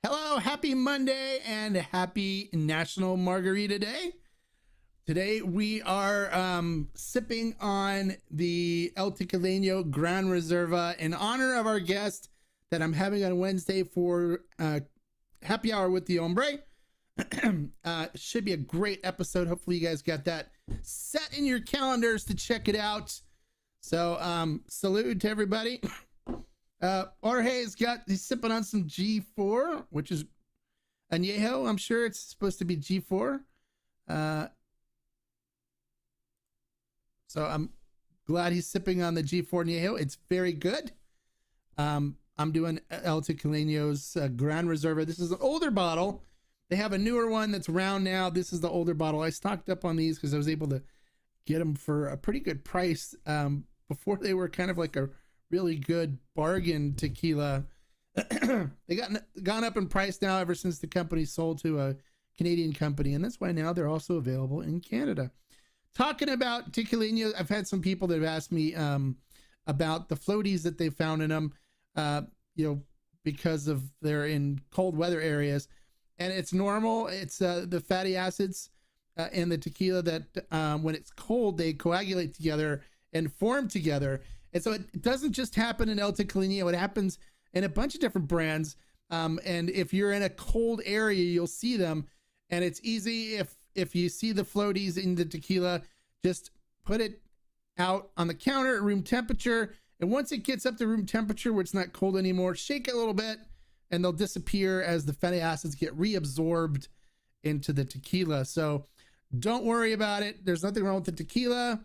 Hello, happy Monday and happy National Margarita Day. Today we are sipping on the El Tequilano Gran Reserva in honor of our guest that I'm having on Wednesday for happy hour with the hombre. Should be a great episode. Hopefully you guys got that set in your calendars to check it out. So salute to everybody. Jorge's he's sipping on some G4, which is anejo. I'm sure it's supposed to be G4. So I'm glad he's sipping on the G4 anejo. It's very good. I'm doing El Tequilano's Gran Reserva. This is an older bottle. They have a newer one that's round now. This is the older bottle. I stocked up on these because I was able to get them for a pretty good price before they were kind of like a really good bargain tequila. They gone up in price now ever since the company sold to a Canadian company, and that's why now they're also available in Canada. Talking about tequilano, I've had some people that have asked me about the floaties that they found in them, because of they're in cold weather areas, and it's normal. It's the fatty acids in the tequila that when it's cold they coagulate together and form together. And so it doesn't just happen in El Tequilano. It happens in a bunch of different brands. And if you're in a cold area, you'll see them. And it's easy if you see the floaties in the tequila, just put it out on the counter at room temperature. And once it gets up to room temperature where it's not cold anymore, shake it a little bit and they'll disappear as the fatty acids get reabsorbed into the tequila. So don't worry about it. There's nothing wrong with the tequila.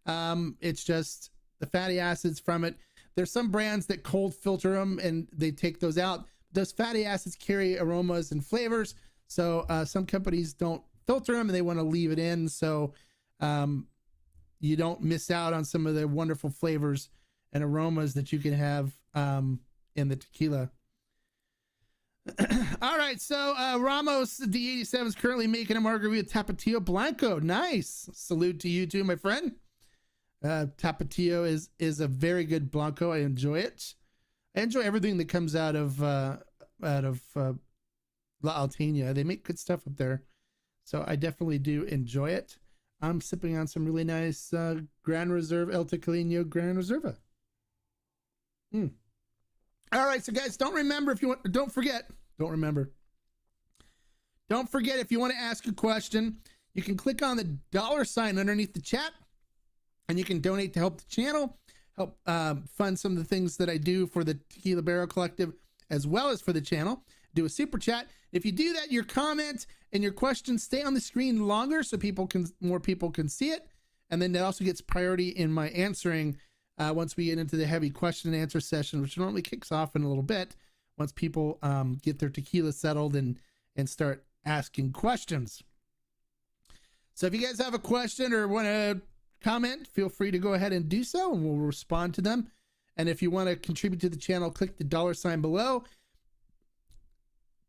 It's just the fatty acids from it. There's some brands that cold filter them and they take those out. Those fatty acids carry aromas and flavors. So some companies don't filter them and they want to leave it in. So you don't miss out on some of the wonderful flavors and aromas that you can have in the tequila. All right. So Ramos D87 is currently making a margarita Tapatio Blanco. Nice. Salute to you too, my friend. Tapatio is a very good Blanco. I enjoy it. I enjoy everything that comes out of La Alteña. They make good stuff up there. So I definitely do enjoy it. I'm sipping on some really nice Gran Reserva, El Tequilano Gran Reserva. All right, so guys, don't forget if you want to ask a question, you can click on the $sign underneath the chat. And you can donate to help the channel, help fund some of the things that I do for the Tequila Barrel Collective, as well as for the channel. Do a super chat. If you do that, your comment and your questions stay on the screen longer so more people can see it. And then that also gets priority in my answering once we get into the heavy question and answer session, which normally kicks off in a little bit once people get their tequila settled and start asking questions. So if you guys have a question or want to comment, feel free to go ahead and do so and we'll respond to them. And if you want to contribute to the channel, click the $sign below,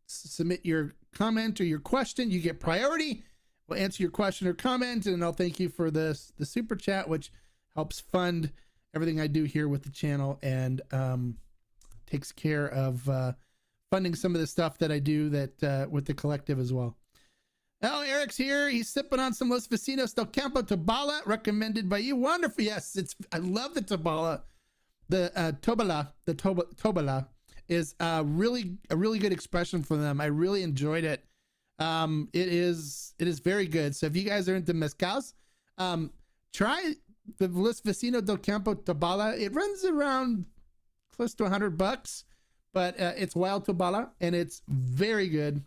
submit your comment or your question. You get priority. We'll answer your question or comment, and I'll thank you for the super chat, which helps fund everything I do here with the channel and takes care of funding some of the stuff that I do that with the collective as well. Oh, Eric's here. He's sipping on some Los Vecinos del Campo Tobala, recommended by you. Wonderful. Yes, I love the Tobala. The Tobala is a really good expression for them. I really enjoyed it. It is very good. So if you guys are into mezcals, try the Los Vecinos del Campo Tobala. It runs around close to $100, but it's wild Tobala and it's very good.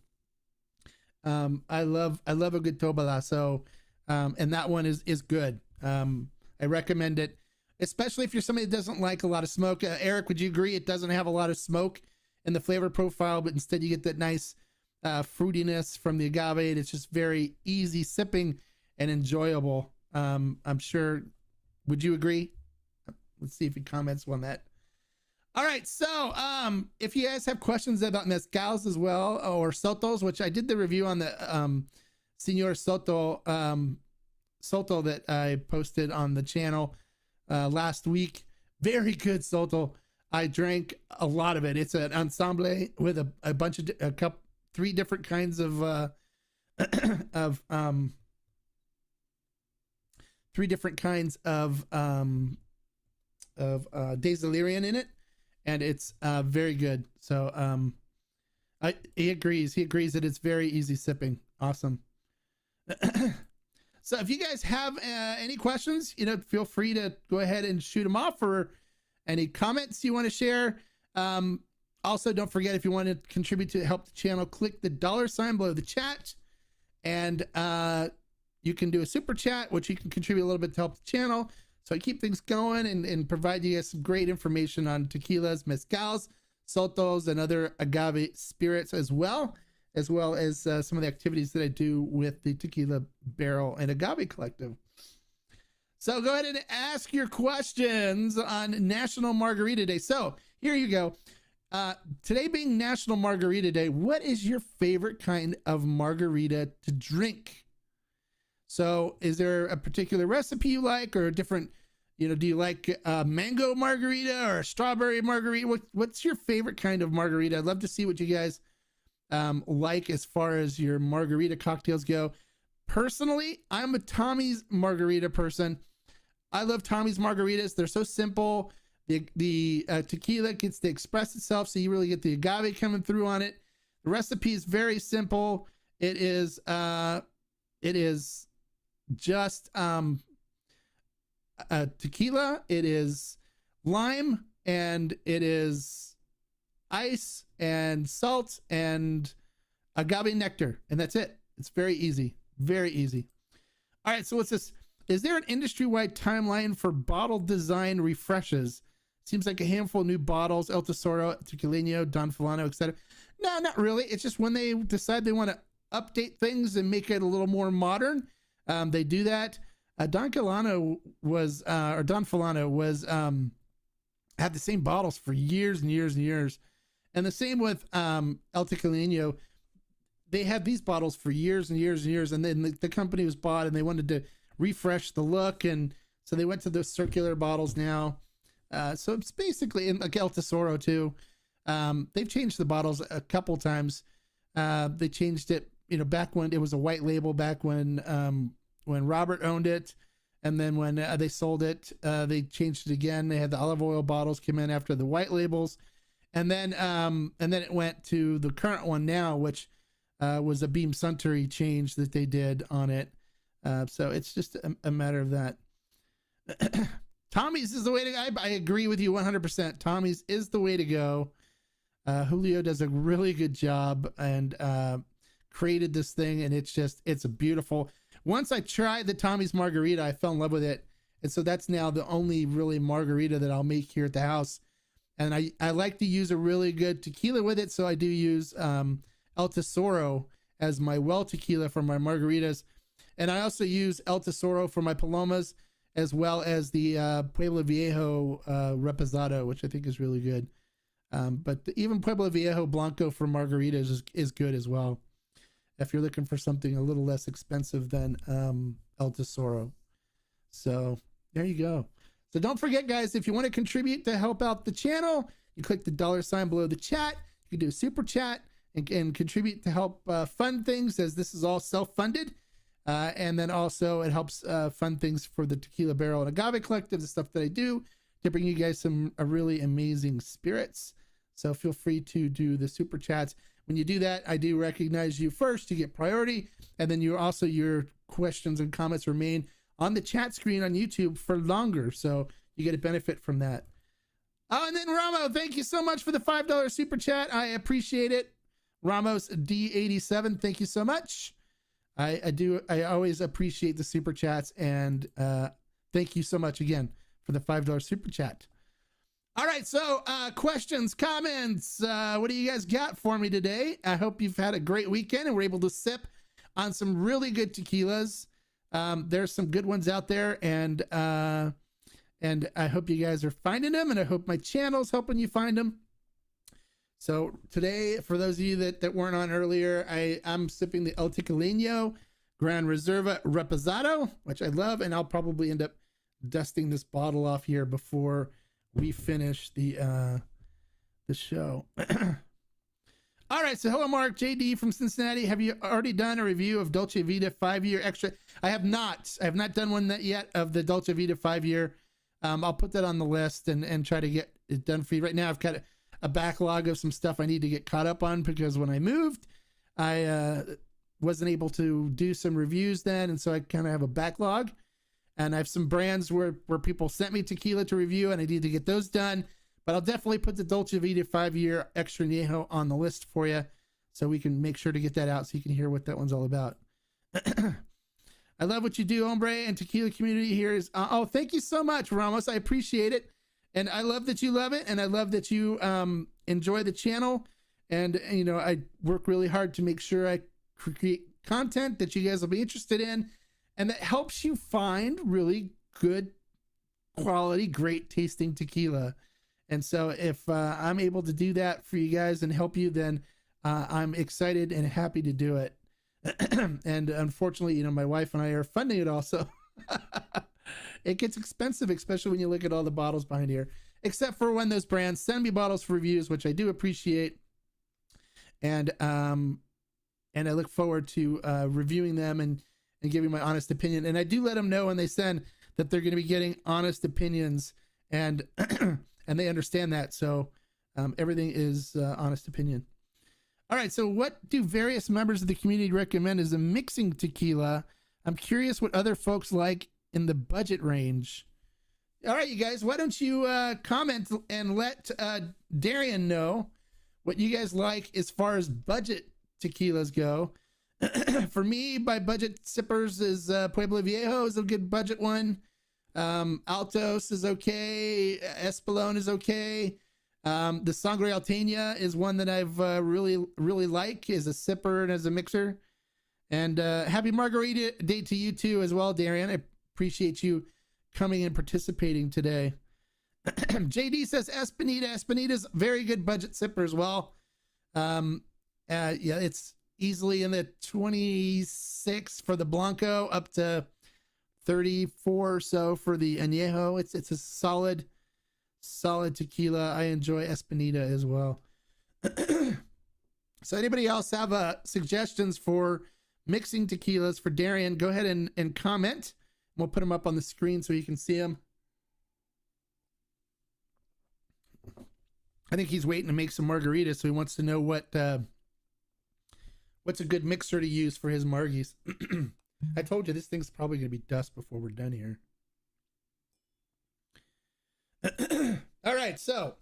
I love a good Tobala. So, and that one is good. I recommend it, especially if you're somebody that doesn't like a lot of smoke. Eric, would you agree? It doesn't have a lot of smoke in the flavor profile, but instead you get that nice, fruitiness from the agave. It's just very easy sipping and enjoyable. I'm sure. Would you agree? Let's see if he comments on that. All right, so if you guys have questions about mezcals as well, or sotols, which I did the review on the Senor Soto Sotol that I posted on the channel last week. Very good Sotol. I drank a lot of it. It's an ensemble with a bunch of three different kinds of of three different kinds of Days Illyrian in it, and it's very good. So he agrees that it's very easy sipping. Awesome. So if you guys have any questions, feel free to go ahead and shoot them off, or any comments you want to share. Also, don't forget, if you want to contribute to help the channel, click the $ below the chat, and you can do a super chat, which you can contribute a little bit to help the channel. So I keep things going and provide you guys some great information on tequilas, mezcals, sotols, and other agave spirits, as well as some of the activities that I do with the Tequila Barrel and Agave Collective. So go ahead and ask your questions on National Margarita Day. So here you go. Today being National Margarita Day, what is your favorite kind of margarita to drink? So is there a particular recipe you like, or a different, do you like a mango margarita or a strawberry margarita? What's your favorite kind of margarita? I'd love to see what you guys like as far as your margarita cocktails go. Personally, I'm a Tommy's margarita person. I love Tommy's margaritas. They're so simple. The tequila gets to express itself, so you really get the agave coming through on it. The recipe is very simple. It is just tequila. It is lime, and it is ice and salt and agave nectar, and that's it. It's very easy. Very easy. All right, so what's this? Is there an industry-wide timeline for bottle design refreshes? Seems like a handful of new bottles, El Tesoro, Tequilino, Don Fulano, etc. No, not really. It's just when they decide they want to update things and make it a little more modern, they do that. Don Fulano was had the same bottles for years and years and years. And the same with El Tequilino. They had these bottles for years and years and years, and then the company was bought, and they wanted to refresh the look, and so they went to the circular bottles now. So it's basically, in like El Tesoro too. They've changed the bottles a couple times. They changed it, back when it was a white label, back when Robert owned it, and then when they sold it, they changed it again. They had the olive oil bottles came in after the white labels, and then it went to the current one now, which was a Beam Suntory change that they did on it. So it's just a matter of that. Tommy's is the way to go. I agree with you 100%. Tommy's is the way to go. Julio does a really good job and created this thing, and it's a beautiful. Once I tried the Tommy's margarita, I fell in love with it, and so that's now the only really margarita that I'll make here at the house. And I like to use a really good tequila with it, so I do use El Tesoro as my well tequila for my margaritas. And I also use El Tesoro for my palomas, as well as the Pueblo Viejo Reposado, which I think is really good. But even Pueblo Viejo Blanco for margaritas is good as well, if you're looking for something a little less expensive than El Tesoro. So there you go. So don't forget, guys, if you want to contribute to help out the channel, you click the $ below the chat. You can do a super chat and contribute to help fund things, as this is all self-funded. And then also it helps fund things for the Tequila Barrel and Agave Collective, the stuff that I do to bring you guys some really amazing spirits. So feel free to do the super chats. When you do that, I do recognize you first. You get priority, and then your questions and comments remain on the chat screen on YouTube for longer, so you get a benefit from that. Oh, and then Ramo, thank you so much for the $5 super chat. I appreciate it. Ramos D87, thank you so much. I always appreciate the super chats, and thank you so much again for the $5 super chat. All right, so questions, comments, what do you guys got for me today? I hope you've had a great weekend and we're able to sip on some really good tequilas. There's some good ones out there, and I hope you guys are finding them, and I hope my channel's helping you find them. So today, for those of you that weren't on earlier, I'm sipping the El Tequilino Gran Reserva Reposado, which I love, and I'll probably end up dusting this bottle off here before we finish the show. All right, so hello, Mark. JD from Cincinnati. Have you already done a review of Dolce Vita 5-year extra? I have not. I have not done one yet of the Dolce Vita 5-year. I'll put that on the list and try to get it done for you. Right now, I've got a backlog of some stuff I need to get caught up on because when I moved, I wasn't able to do some reviews then, and so I kind of have a backlog. And I have some brands where people sent me tequila to review, and I need to get those done. But I'll definitely put the Dolce Vita 5-year extra anejo on the list for you, so we can make sure to get that out so you can hear what that one's all about. I love what you do, Hombre, and tequila community here is. Oh, thank you so much, Ramos. I appreciate it, and I love that you love it, and I love that you enjoy the channel. And you know, I work really hard to make sure I create content that you guys will be interested in, and that helps you find really good quality, great tasting tequila. And so if I'm able to do that for you guys and help you, then I'm excited and happy to do it. And unfortunately, you know, my wife and I are funding it also. It gets expensive, especially when you look at all the bottles behind here, except for when those brands send me bottles for reviews, which I do appreciate. And I look forward to reviewing them and giving my honest opinion. And I do let them know when they send that they're going to be getting honest opinions, and and they understand that. So everything is honest opinion. All right. So what do various members of the community recommend as a mixing tequila? I'm curious what other folks like in the budget range. All right, you guys, why don't you comment and let Darian know what you guys like as far as budget tequilas go. For me, my budget sippers is Pueblo Viejo is a good budget one. Altos is okay. Espolón is okay. The Sangre Alteña is one that I've really like as a sipper and as a mixer. And happy Margarita Day to you too as well, Darian. I appreciate you coming and participating today. JD says Espinita. Espinita's very good budget sipper as well. Yeah, it's easily in the 26 for the Blanco, up to 34 or so for the Anejo. It's a solid tequila. I enjoy Espinita as well. So anybody else have suggestions for mixing tequilas for Darian? Go ahead and comment. We'll put them up on the screen so you can see them. I think he's waiting to make some margaritas, so he wants to know what's a good mixer to use for his margies. I told you this thing's probably going to be dust before we're done here. All right, so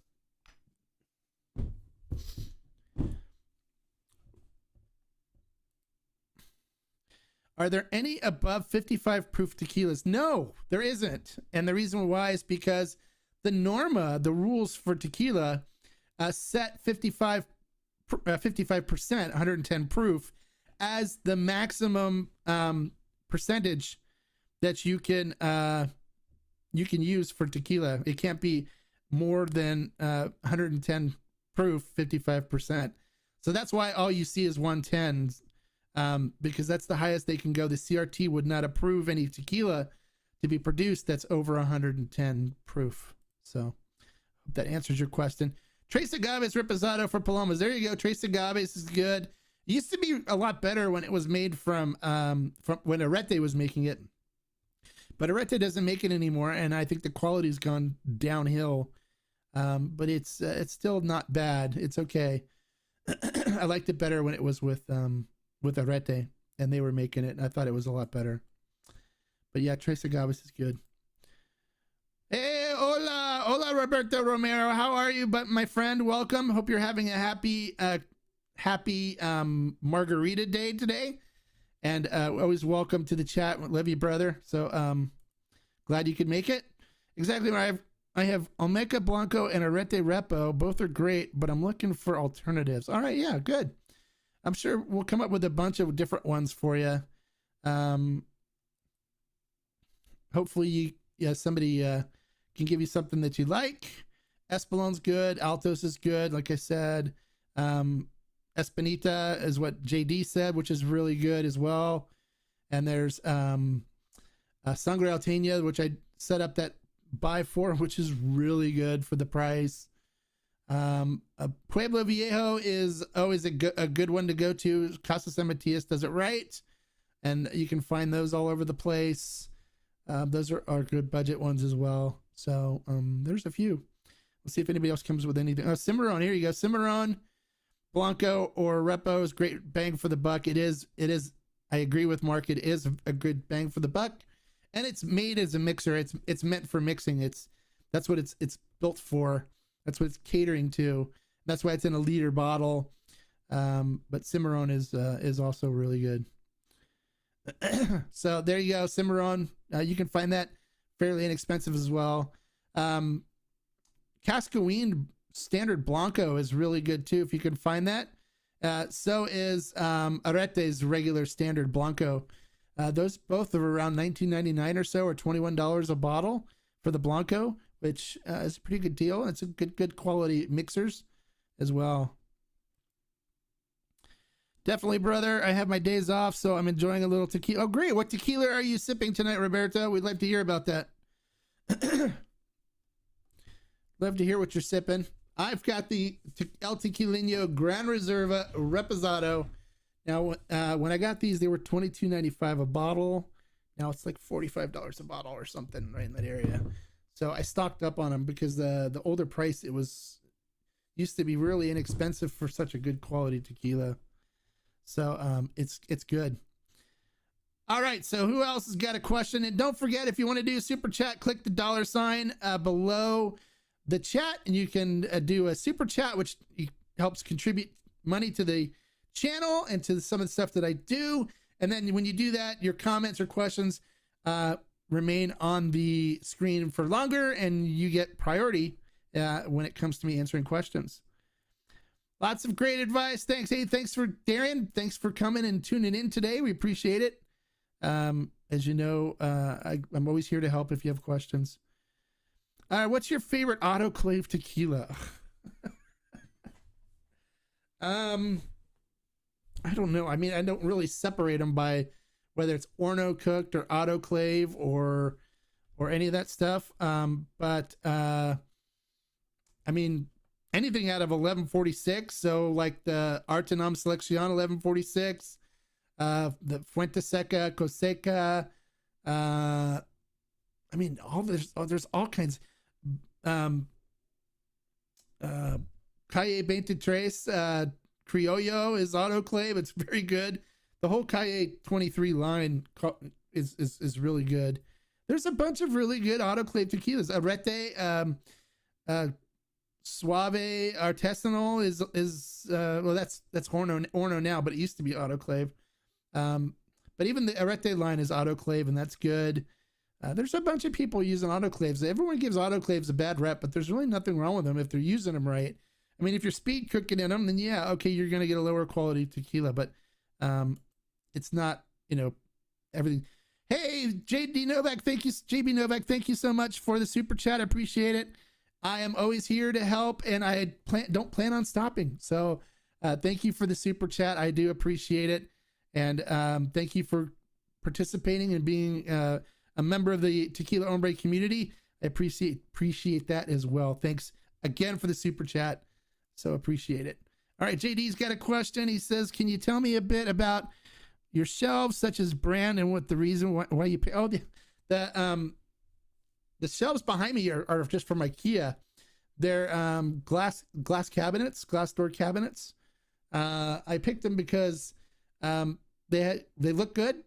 are there any above 55 proof tequilas? No, there isn't. And the reason why is because the norma, the rules for tequila, set 55%, 110 proof as the maximum percentage that you can use for tequila. It can't be more than 110 proof, 55%. So that's why all you see is 110s, because that's the highest they can go. The CRT would not approve any tequila to be produced that's over 110 proof. So hope that answers your question. Tres Agaves Reposado for Palomas. There you go. Tres Agaves is good. It used to be a lot better when it was made from when Arete was making it. But Arete doesn't make it anymore, and I think the quality's gone downhill. But it's still not bad. It's okay. I liked it better when it was with Arete and they were making it. I thought it was a lot better. But yeah, Tres Agaves is good. Hey, hola, Roberto Romero. How are you, my friend? Welcome. Hope you're having a happy Margarita Day today. And always welcome to the chat. Love you, brother. So glad you could make it. Exactly. I have Olmeca Blanco and Arete Repo. Both are great, but I'm looking for alternatives. All right, yeah, good. I'm sure we'll come up with a bunch of different ones for you. Hopefully, somebody can give you something that you like. Espolón's good. Altos is good, like I said. Espinita is what JD said, which is really good as well. And there's Sangre Alteña, which I set up that buy 4, which is really good for the price. Pueblo Viejo is always a good one to go to. Casa San Matias does it right, and you can find those all over the place. Those are good budget ones as well. So there's a few. Let's see if anybody else comes with anything. Oh, Cimarron, here you go. Cimarron, Blanco, or Repo is great bang for the buck. It is. I agree with Mark. It is a good bang for the buck, and it's made as a mixer. It's meant for mixing. That's what it's built for. That's what it's catering to. That's why it's in a liter bottle. But Cimarron is also really good. So there you go, Cimarron. You can find that fairly inexpensive as well. Cascaween Standard Blanco is really good too, if you can find that. So is Arete's regular Standard Blanco. Those both are around $19.99 or so, or $21 a bottle for the Blanco, which is a pretty good deal. It's a good quality mixers as well. Definitely, brother. I have my days off, so I'm enjoying a little tequila. Oh, great. What tequila are you sipping tonight, Roberto? We'd like to hear about that. Love to hear what you're sipping. I've got the El Tequilino Gran Reserva Reposado. Now, when I got these, they were $22.95 a bottle. Now it's like $45 a bottle or something right in that area. So I stocked up on them because the older price, it used to be really inexpensive for such a good quality tequila. So it's good. All right, so who else has got a question? And don't forget, if you want to do a super chat, click the $sign below the chat, and you can do a super chat, which helps contribute money to the channel and to some of the stuff that I do. And then when you do that, your comments or questions remain on the screen for longer, and you get priority when it comes to me answering questions. Lots of great advice. Thanks. Hey, thanks for Darren. Thanks for coming and tuning in today. We appreciate it. As you know, I'm always here to help if you have questions. What's your favorite autoclave tequila? I don't know. I mean, I don't really separate them by whether it's Orno cooked or autoclave or any of that stuff. But I mean, anything out of 1146. So like the Artenam Selección 1146, the Fuente Seca, Coseca. I mean, there's all kinds. Calle 23, Criollo is autoclave. It's very good. The whole Calle 23 line is really good. There's a bunch of really good autoclave tequilas. Arete, Suave Artesanal is well, that's Orno now, but it used to be autoclave. But even the Arete line is autoclave, and that's good. There's a bunch of people using autoclaves. Everyone gives autoclaves a bad rep, but there's really nothing wrong with them if they're using them right. I mean, if you're speed cooking in them, then yeah, okay, you're going to get a lower quality tequila, but it's not, everything. Hey, JD Novak, thank you. JB Novak, thank you so much for the super chat. I appreciate it. I am always here to help, and I don't plan on stopping. So thank you for the super chat. I do appreciate it. And thank you for participating and being a member of the Tequila Hombre community. I appreciate that as well. Thanks again for the super chat. So appreciate it. All right, JD's got a question. He says, can you tell me a bit about your shelves, such as brand, and what the reason why you pay? Oh, the shelves behind me are just from IKEA. They're glass cabinets, glass door cabinets. I picked them because they look good,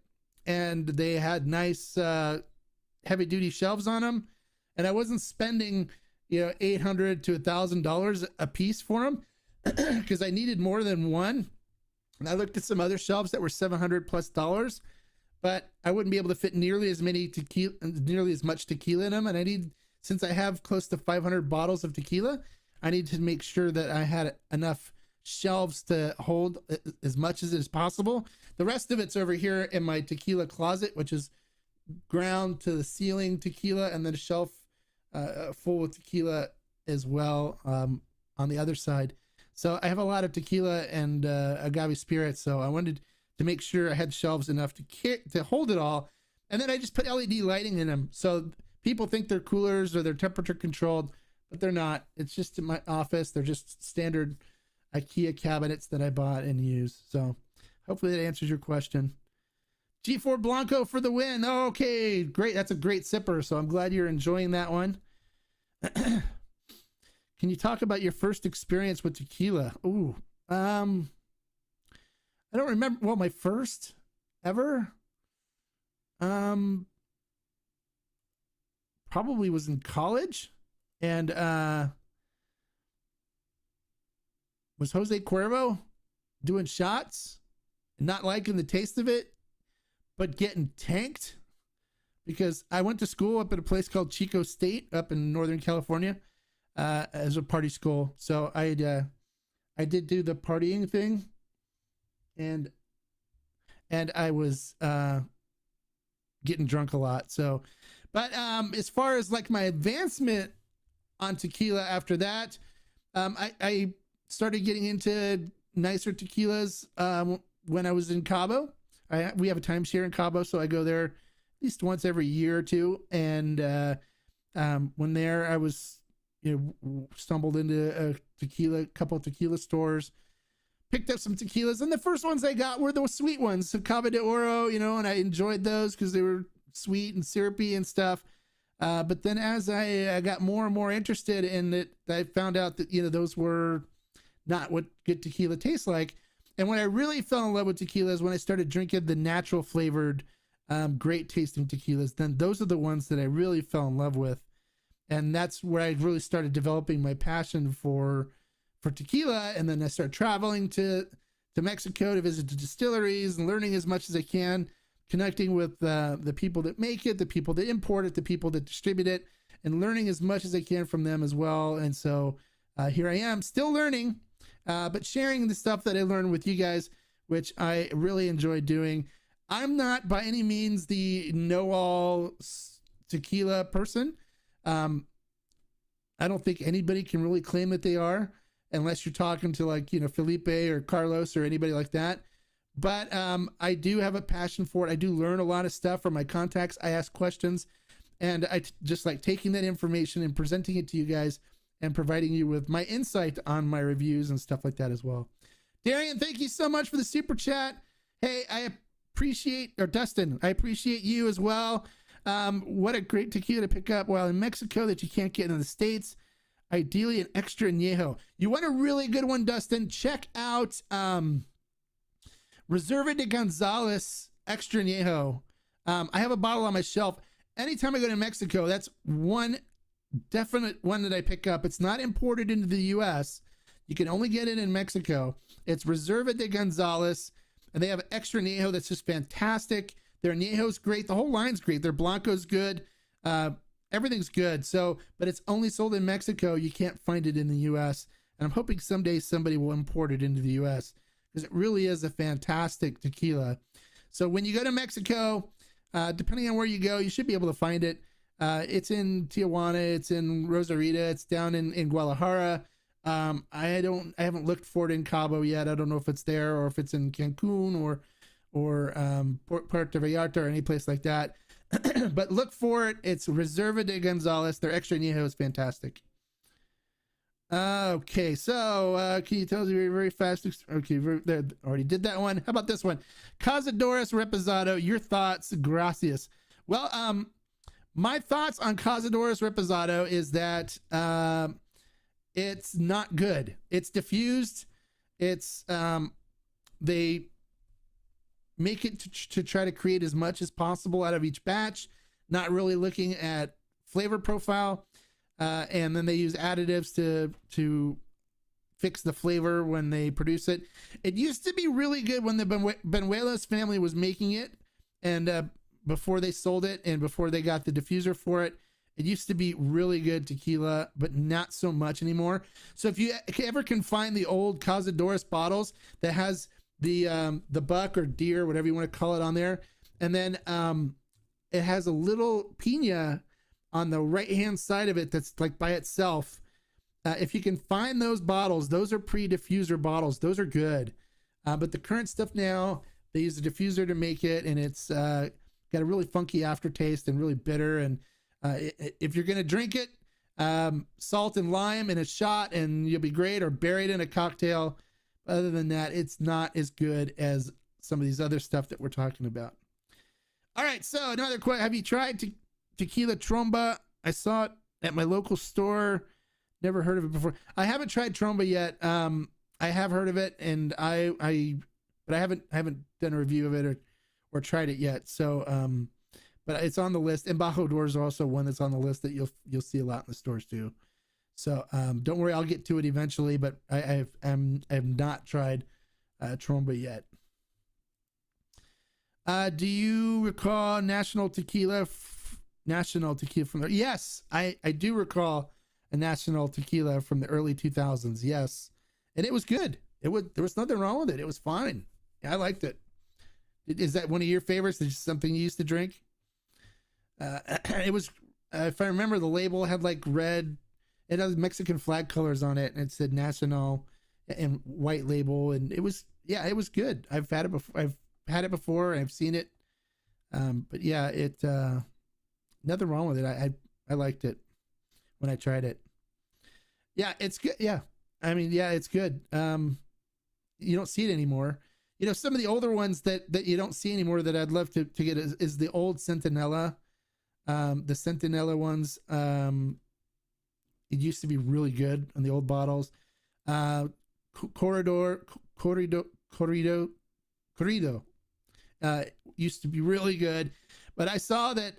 and they had nice heavy duty shelves on them, and I wasn't spending $800 to $1,000 a piece for them because I needed more than one. And I looked at some other shelves that were $700+, but I wouldn't be able to fit nearly as much tequila in them. And since I have close to 500 bottles of tequila, I need to make sure that I had enough shelves to hold as much as it is possible. The rest of it's over here in my tequila closet, which is ground to the ceiling tequila, and then a shelf full of tequila as well on the other side. So I have a lot of tequila and agave spirits, so I wanted to make sure I had shelves enough to hold it all. And then I just put LED lighting in them. So People think they're coolers or they're temperature controlled, but they're not. It's just in my office. They're just standard IKEA cabinets that I bought and use. So hopefully that answers your question. G4 Blanco for the win. Oh, okay, great. That's a great sipper. So I'm glad you're enjoying that one. Can you talk about your first experience with tequila? Ooh, I don't remember. Well, my first ever, probably was in college, and was Jose Cuervo doing shots, not liking the taste of it, but getting tanked because I went to school up at a place called Chico State up in Northern California as a party school. So I did do the partying thing, and I was getting drunk a lot. So, but as far as like my advancement on tequila after that, I started getting into nicer tequilas when I was in Cabo. We have a timeshare in Cabo, so I go there at least once every year or two. And when there, I was, stumbled into a couple of tequila stores, picked up some tequilas, and the first ones I got were the sweet ones, so Cava de Oro, and I enjoyed those because they were sweet and syrupy and stuff. But then as I got more and more interested in it, I found out that those were not what good tequila tastes like. And when I really fell in love with tequila is when I started drinking the natural flavored, great tasting tequilas. Then those are the ones that I really fell in love with. And that's where I really started developing my passion for tequila. And then I started traveling to Mexico to visit the distilleries and learning as much as I can, connecting with the people that make it, the people that import it, the people that distribute it, and learning as much as I can from them as well. And so here I am still learning, but sharing the stuff that I learned with you guys, which I really enjoy doing. I'm not by any means the know-all tequila person. I don't think anybody can really claim that they are, unless you're talking to like, Felipe or Carlos or anybody like that. But I do have a passion for it. I do learn a lot of stuff from my contacts. I ask questions, and I just like taking that information and presenting it to you guys and providing you with my insight on my reviews and stuff like that as well. Darian, thank you so much for the super chat. Hey, Dustin, I appreciate you as well. What a great tequila to pick up while in Mexico that you can't get in the States. Ideally an extra añejo. You want a really good one, Dustin? Check out Reserva de Gonzalez extra añejo. I have a bottle on my shelf. Anytime I go to Mexico, that's one definite one that I pick up. It's not imported into the US. You can only get it in Mexico. It's Reserva de Gonzalez, and they have extra añejo that's just fantastic. Their añejo's great. The whole line's great. Their blanco's good. Everything's good. So, but it's only sold in Mexico. You can't find it in the US. And I'm hoping someday somebody will import it into the US because it really is a fantastic tequila. So when you go to Mexico, depending on where you go, you should be able to find it. It's in Tijuana. It's in Rosarita. It's down in Guadalajara. I haven't looked for it in Cabo yet. I don't know if it's there or if it's in Cancun or Puerto Vallarta or any place like that. But look for it. It's Reserva de Gonzalez. Their extra añejo is fantastic. Okay, so can you tell us very, very fast? Okay, there, already did that one. How about this one? Cazadores Reposado, your thoughts? Gracias. Well, my thoughts on Cazadores Reposado is that it's not good. It's diffused. It's they make it to try to create as much as possible out of each batch, not really looking at flavor profile. And then they use additives to fix the flavor when they produce it. It used to be really good when the Benuelos family was making it, and before they sold it and before they got the diffuser for it. It used to be really good tequila, but not so much anymore. So if you ever can find the old Cazadores bottles that has the buck or deer, whatever you want to call it, on there, and then it has a little piña on the right hand side of it that's like by itself. If you can find those bottles, those are pre-diffuser bottles. Those are good. But the current stuff now, they use a diffuser to make it, and it's got a really funky aftertaste and really bitter. And If you're going to drink it, salt and lime in a shot and you'll be great, or buried in a cocktail. Other than that, it's not as good as some of these other stuff that we're talking about. All right, so another question. Have you tried tequila tromba? I saw it at my local store. Never heard of it before. I haven't tried tromba yet. I have heard of it, and but I haven't done a review of it or tried it yet. So, but it's on the list. Embajador is also one that's on the list that you'll see a lot in the stores too. So don't worry, I'll get to it eventually. But I have not tried tromba yet. Do you recall National Tequila from there? Yes, I do recall a National Tequila from the early 2000s. Yes, and it was good. There was nothing wrong with it. It was fine. I liked it. Is that one of your favorites? Is it something you used to drink? It was, if I remember, the label had like red. It has Mexican flag colors on it, and it said National and white label, and it was good. I've had it before. I've seen it, but yeah, it nothing wrong with it. I liked it when I tried it. Yeah, it's good. Yeah, I mean, yeah, it's good. You don't see it anymore. You know, some of the older ones that you don't see anymore that I'd love to get is the old Centinela. The Centinela ones. It used to be really good on the old bottles. Corrido used to be really good, but I saw that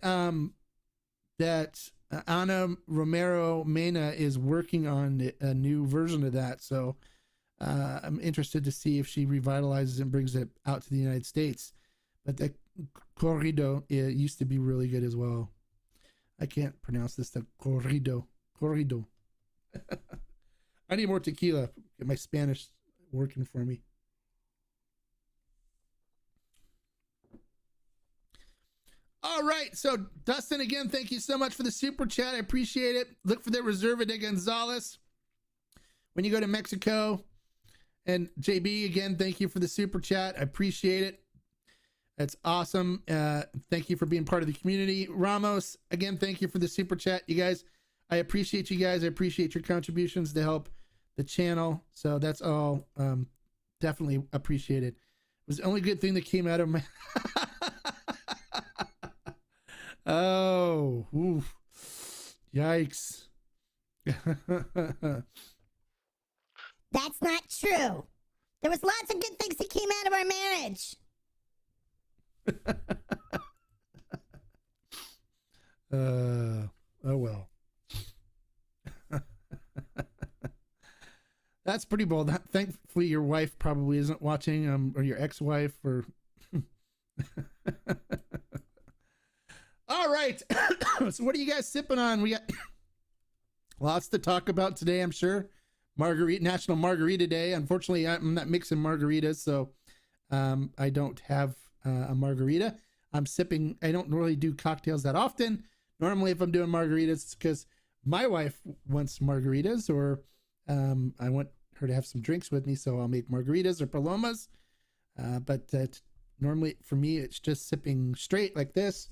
Ana Romero Mena is working on a new version of that. So I'm interested to see if she revitalizes and brings it out to the United States. But the Corrido, it used to be really good as well. I can't pronounce this stuff. Corrido. I need more tequila. Get my Spanish working for me. All right. So Dustin, again, thank you so much for the super chat. I appreciate it. Look for the Reserva de Gonzales when you go to Mexico. And JB, again, thank you for the super chat. I appreciate it. That's awesome. Thank you for being part of the community. Ramos, again, thank you for the super chat. You guys, I appreciate you guys. I appreciate your contributions to help the channel. So that's all definitely appreciated. It was the only good thing that came out of my... Oh, oof. Yikes. That's not true. There was lots of good things that came out of our marriage. Oh well. That's pretty bold. Thankfully your wife probably isn't watching, or your ex-wife, or all right. So what are you guys sipping on? We got lots to talk about today, I'm sure. National Margarita Day. Unfortunately, I'm not mixing margaritas, so I don't have a margarita. I'm sipping. I don't really do cocktails that often. Normally, if I'm doing margaritas, it's because my wife wants margaritas, or I want her to have some drinks with me, so I'll make margaritas or palomas. But normally, for me, it's just sipping straight like this,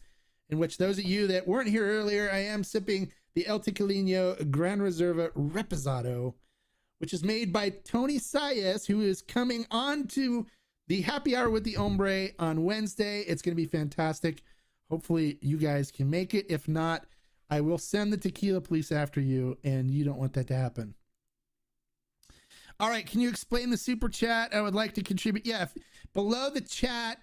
in which those of you that weren't here earlier, I am sipping the El Tequilino Gran Reserva Reposado, which is made by Tony Sayas, who is coming on to the Happy Hour with the Hombre on Wednesday. It's going to be fantastic. Hopefully you guys can make it. If not, I will send the tequila police after you, and you don't want that to happen. All right, can you explain the super chat? I would like to contribute. Yeah, below the chat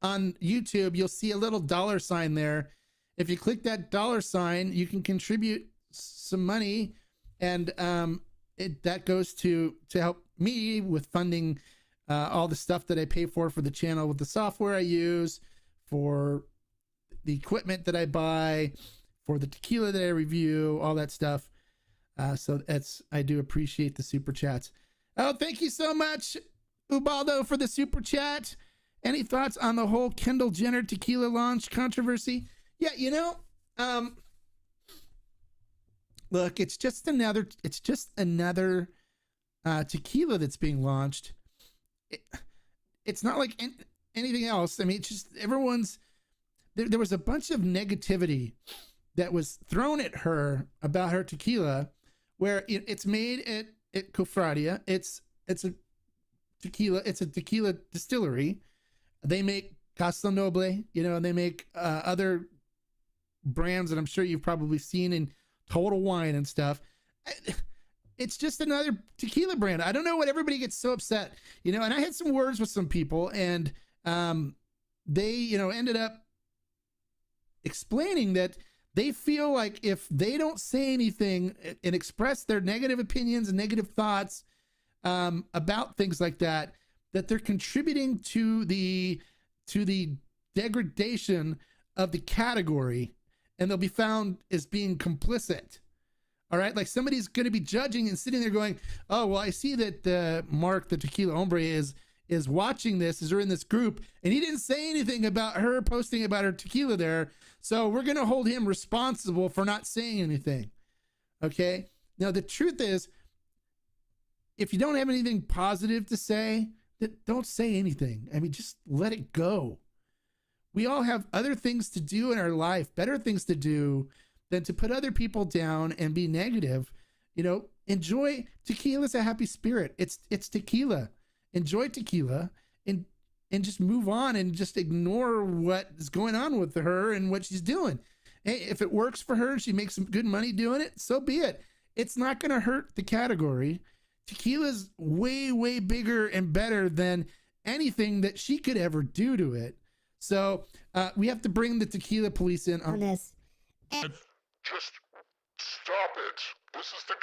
on YouTube, you'll see a little $sign there. If you click that $sign, you can contribute some money, and that goes to help me with funding all the stuff that I pay for the channel, with the software I use, for the equipment that I buy, for the tequila that I review, all that stuff. So I do appreciate the super chats. Oh, thank you so much, Ubaldo, for the super chat. Any thoughts on the whole Kendall Jenner tequila launch controversy? Yeah, look, it's just another tequila that's being launched. It's not like anything else. I mean, it's just everyone's there was a bunch of negativity that was thrown at her about her tequila, where it's made at Cofradia. It's a tequila distillery. They make Casa Noble, you know, and they make other brands that I'm sure you've probably seen in Total Wine and stuff. It's just another tequila brand. I don't know what everybody gets so upset, you know, and I had some words with some people, and they, you know, ended up explaining that they feel like if they don't say anything and express their negative opinions and negative thoughts about things like that, that they're contributing to the degradation of the category, and they'll be found as being complicit. All right, like somebody's going to be judging and sitting there going, "Oh, well, I see that Mark, the Tequila Hombre, is watching this, is in this group, and he didn't say anything about her posting about her tequila there, so we're going to hold him responsible for not saying anything." Okay. Now the truth is, if you don't have anything positive to say, don't say anything. I mean, just let it go. We all have other things to do in our life, better things to do than to put other people down and be negative. You know, enjoy tequila. Is a happy spirit. It's tequila. Enjoy tequila and just move on and just ignore what is going on with her and what she's doing. Hey, if it works for her, she makes some good money doing it, so be it. It's not going to hurt the category. Tequila's way, way bigger and better than anything that she could ever do to it. So we have to bring the tequila police in on this. Just stop it. This is the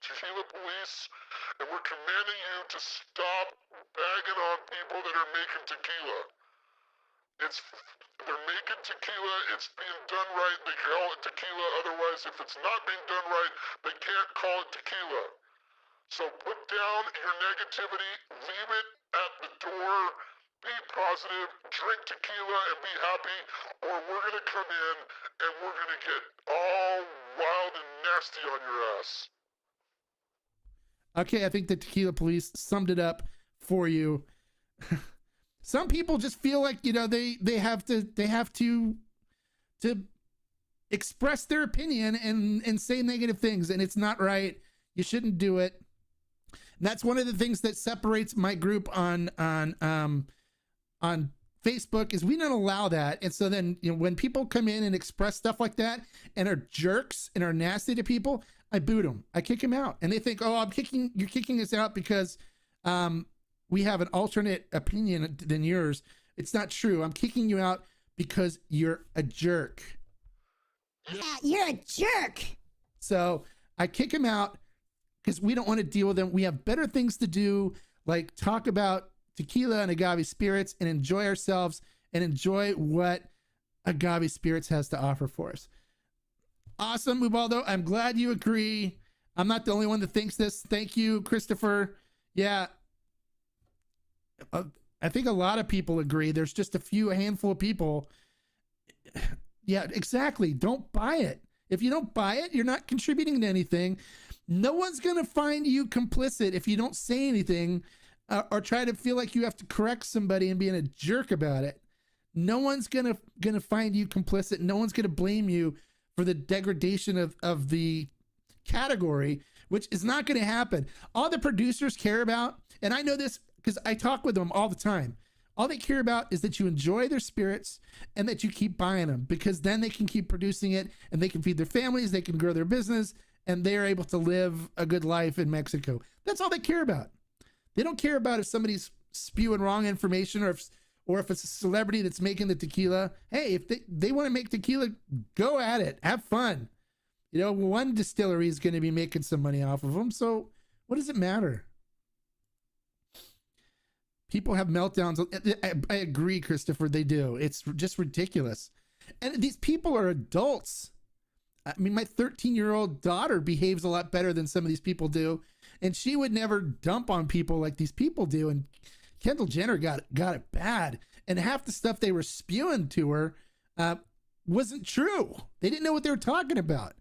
tequila police, and we're commanding you to stop bagging on people that are making tequila. They're making tequila. It's being done right. They call it tequila. Otherwise, if it's not being done right, they can't call it tequila. So put down your negativity, leave it at the door, be positive, drink tequila and be happy, or we're going to come in and we're going to get all wild and nasty on your ass. Okay, I think the tequila police summed it up for you. Some people just feel like, you know, they have to express their opinion and say negative things, and it's not right. You shouldn't do it. And that's one of the things that separates my group on Facebook, is we don't allow that. And so then, you know, when people come in and express stuff like that and are jerks and are nasty to people, I boot them. I kick them out. And they think, "Oh, you're kicking us out because we have an alternate opinion than yours." It's not true. I'm kicking you out because you're a jerk. Yeah, you're a jerk. So I kick him out because we don't want to deal with them. We have better things to do, like talk about tequila and agave spirits and enjoy ourselves and enjoy what agave spirits has to offer for us. Awesome, Ubaldo. I'm glad you agree. I'm not the only one that thinks this. Thank you, Christopher. Yeah. I think a lot of people agree. There's just a handful of people. Yeah, exactly. Don't buy it. If you don't buy it, you're not contributing to anything. No one's going to find you complicit if you don't say anything or try to feel like you have to correct somebody and being a jerk about it. No one's going to find you complicit. No one's going to blame you for the degradation of the category, which is not going to happen. All the producers care about, and I know this because I talk with them all the time, all they care about is that you enjoy their spirits and that you keep buying them, because then they can keep producing it and they can feed their families, they can grow their business, and they're able to live a good life in Mexico. That's all they care about. They don't care about if somebody's spewing wrong information or if it's a celebrity that's making the tequila. Hey, if they want to make tequila, go at it. Have fun. You know, one distillery is going to be making some money off of them. So what does it matter? People have meltdowns. I agree, Christopher. They do. It's just ridiculous. And these people are adults. I mean, my 13-year-old daughter behaves a lot better than some of these people do. And she would never dump on people like these people do. And Kendall Jenner got it bad. And half the stuff they were spewing to her wasn't true. They didn't know what they were talking about.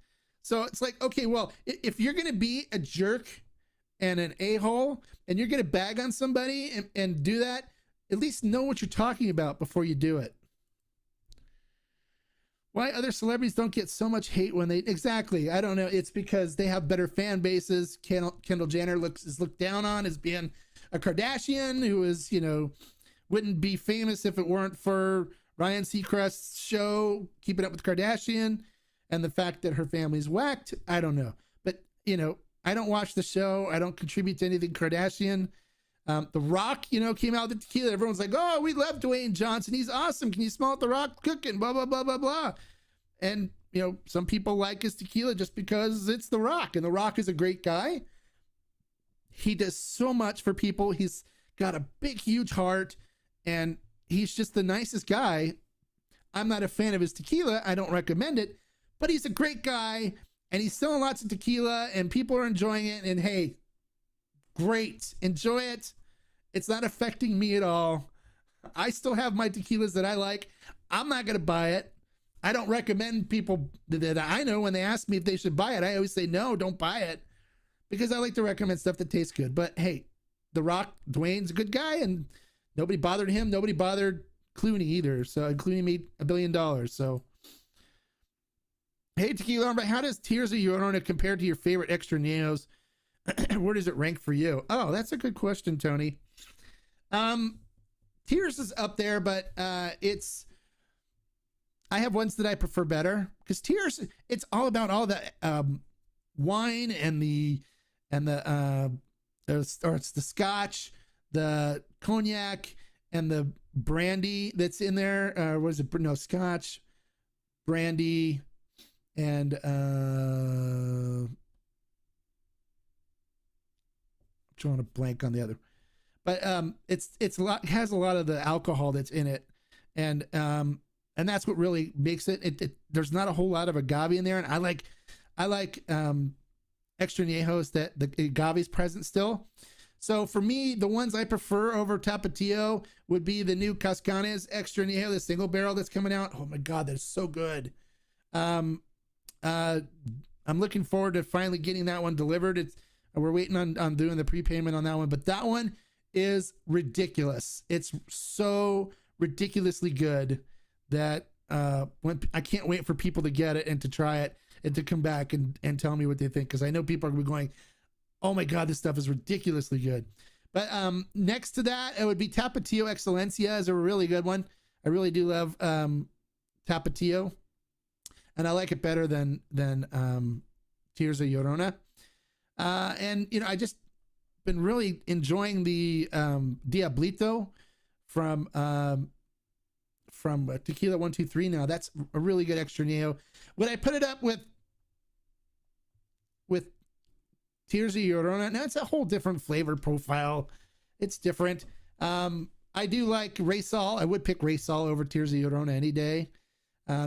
So it's like, okay, well, if you're going to be a jerk and an a-hole and you're going to bag on somebody and do that, at least know what you're talking about before you do it. Why other celebrities don't get so much hate when they exactly? I don't know. It's because they have better fan bases. Kendall Jenner is looked down on as being a Kardashian who is, you know, wouldn't be famous if it weren't for Ryan Seacrest's show Keeping Up with Kardashian, and the fact that her family's whacked. I don't know, but you know, I don't watch the show. I don't contribute to anything Kardashian. The Rock, you know, came out with the tequila. Everyone's like, oh, we love Dwayne Johnson. He's awesome. Can you smell it? The Rock cooking, blah, blah, blah, blah, blah. And, you know, some people like his tequila just because it's The Rock. And The Rock is a great guy. He does so much for people. He's got a big, huge heart. And he's just the nicest guy. I'm not a fan of his tequila. I don't recommend it. But he's a great guy. And he's selling lots of tequila. And people are enjoying it. And hey, great. Enjoy it. It's not affecting me at all. I still have my tequilas that I like. I'm not going to buy it. I don't recommend people that I know when they ask me if they should buy it. I always say, no, don't buy it, because I like to recommend stuff that tastes good. But hey, The Rock, Dwayne's a good guy, and nobody bothered him. Nobody bothered Clooney either. So Clooney made $1 billion. So, hey, Tequila Hombre, how does Tears of Llorona compare to your favorite extra neos? Where does it rank for you? Oh, that's a good question, Tony. Tears is up there, but I have ones that I prefer better, because Tears, it's all about all the wine and it's the scotch, the cognac, and the brandy that's in there. What is it? No, scotch, brandy, and drawing a blank on the other, but it's a lot, it has a lot of the alcohol that's in it, and that's what really makes it. There's not a whole lot of agave in there, and I like extra añejos that the agave is present still. So for me, the ones I prefer over Tapatio would be the new Cascanes extra añejo, the single barrel that's coming out. Oh my god, that's so good. I'm looking forward to finally getting that one delivered. We're waiting on doing the prepayment on that one, but that one is ridiculous. It's so ridiculously good that when I can't wait for people to get it and to try it and to come back and tell me what they think, because I know people are going to be going, oh my god, this stuff is ridiculously good. But next to that, it would be Tapatio Excelencia is a really good one. I really do love Tapatio, and I like it better than Tears of Llorona. And you know, I just been really enjoying the Diablito from Tequila 123. Now that's a really good extra añejo. Would I put it up with Tears of Llorona? Now it's a whole different flavor profile. It's different. I do like Raicilla. I would pick Raicilla over Tears of Llorona any day,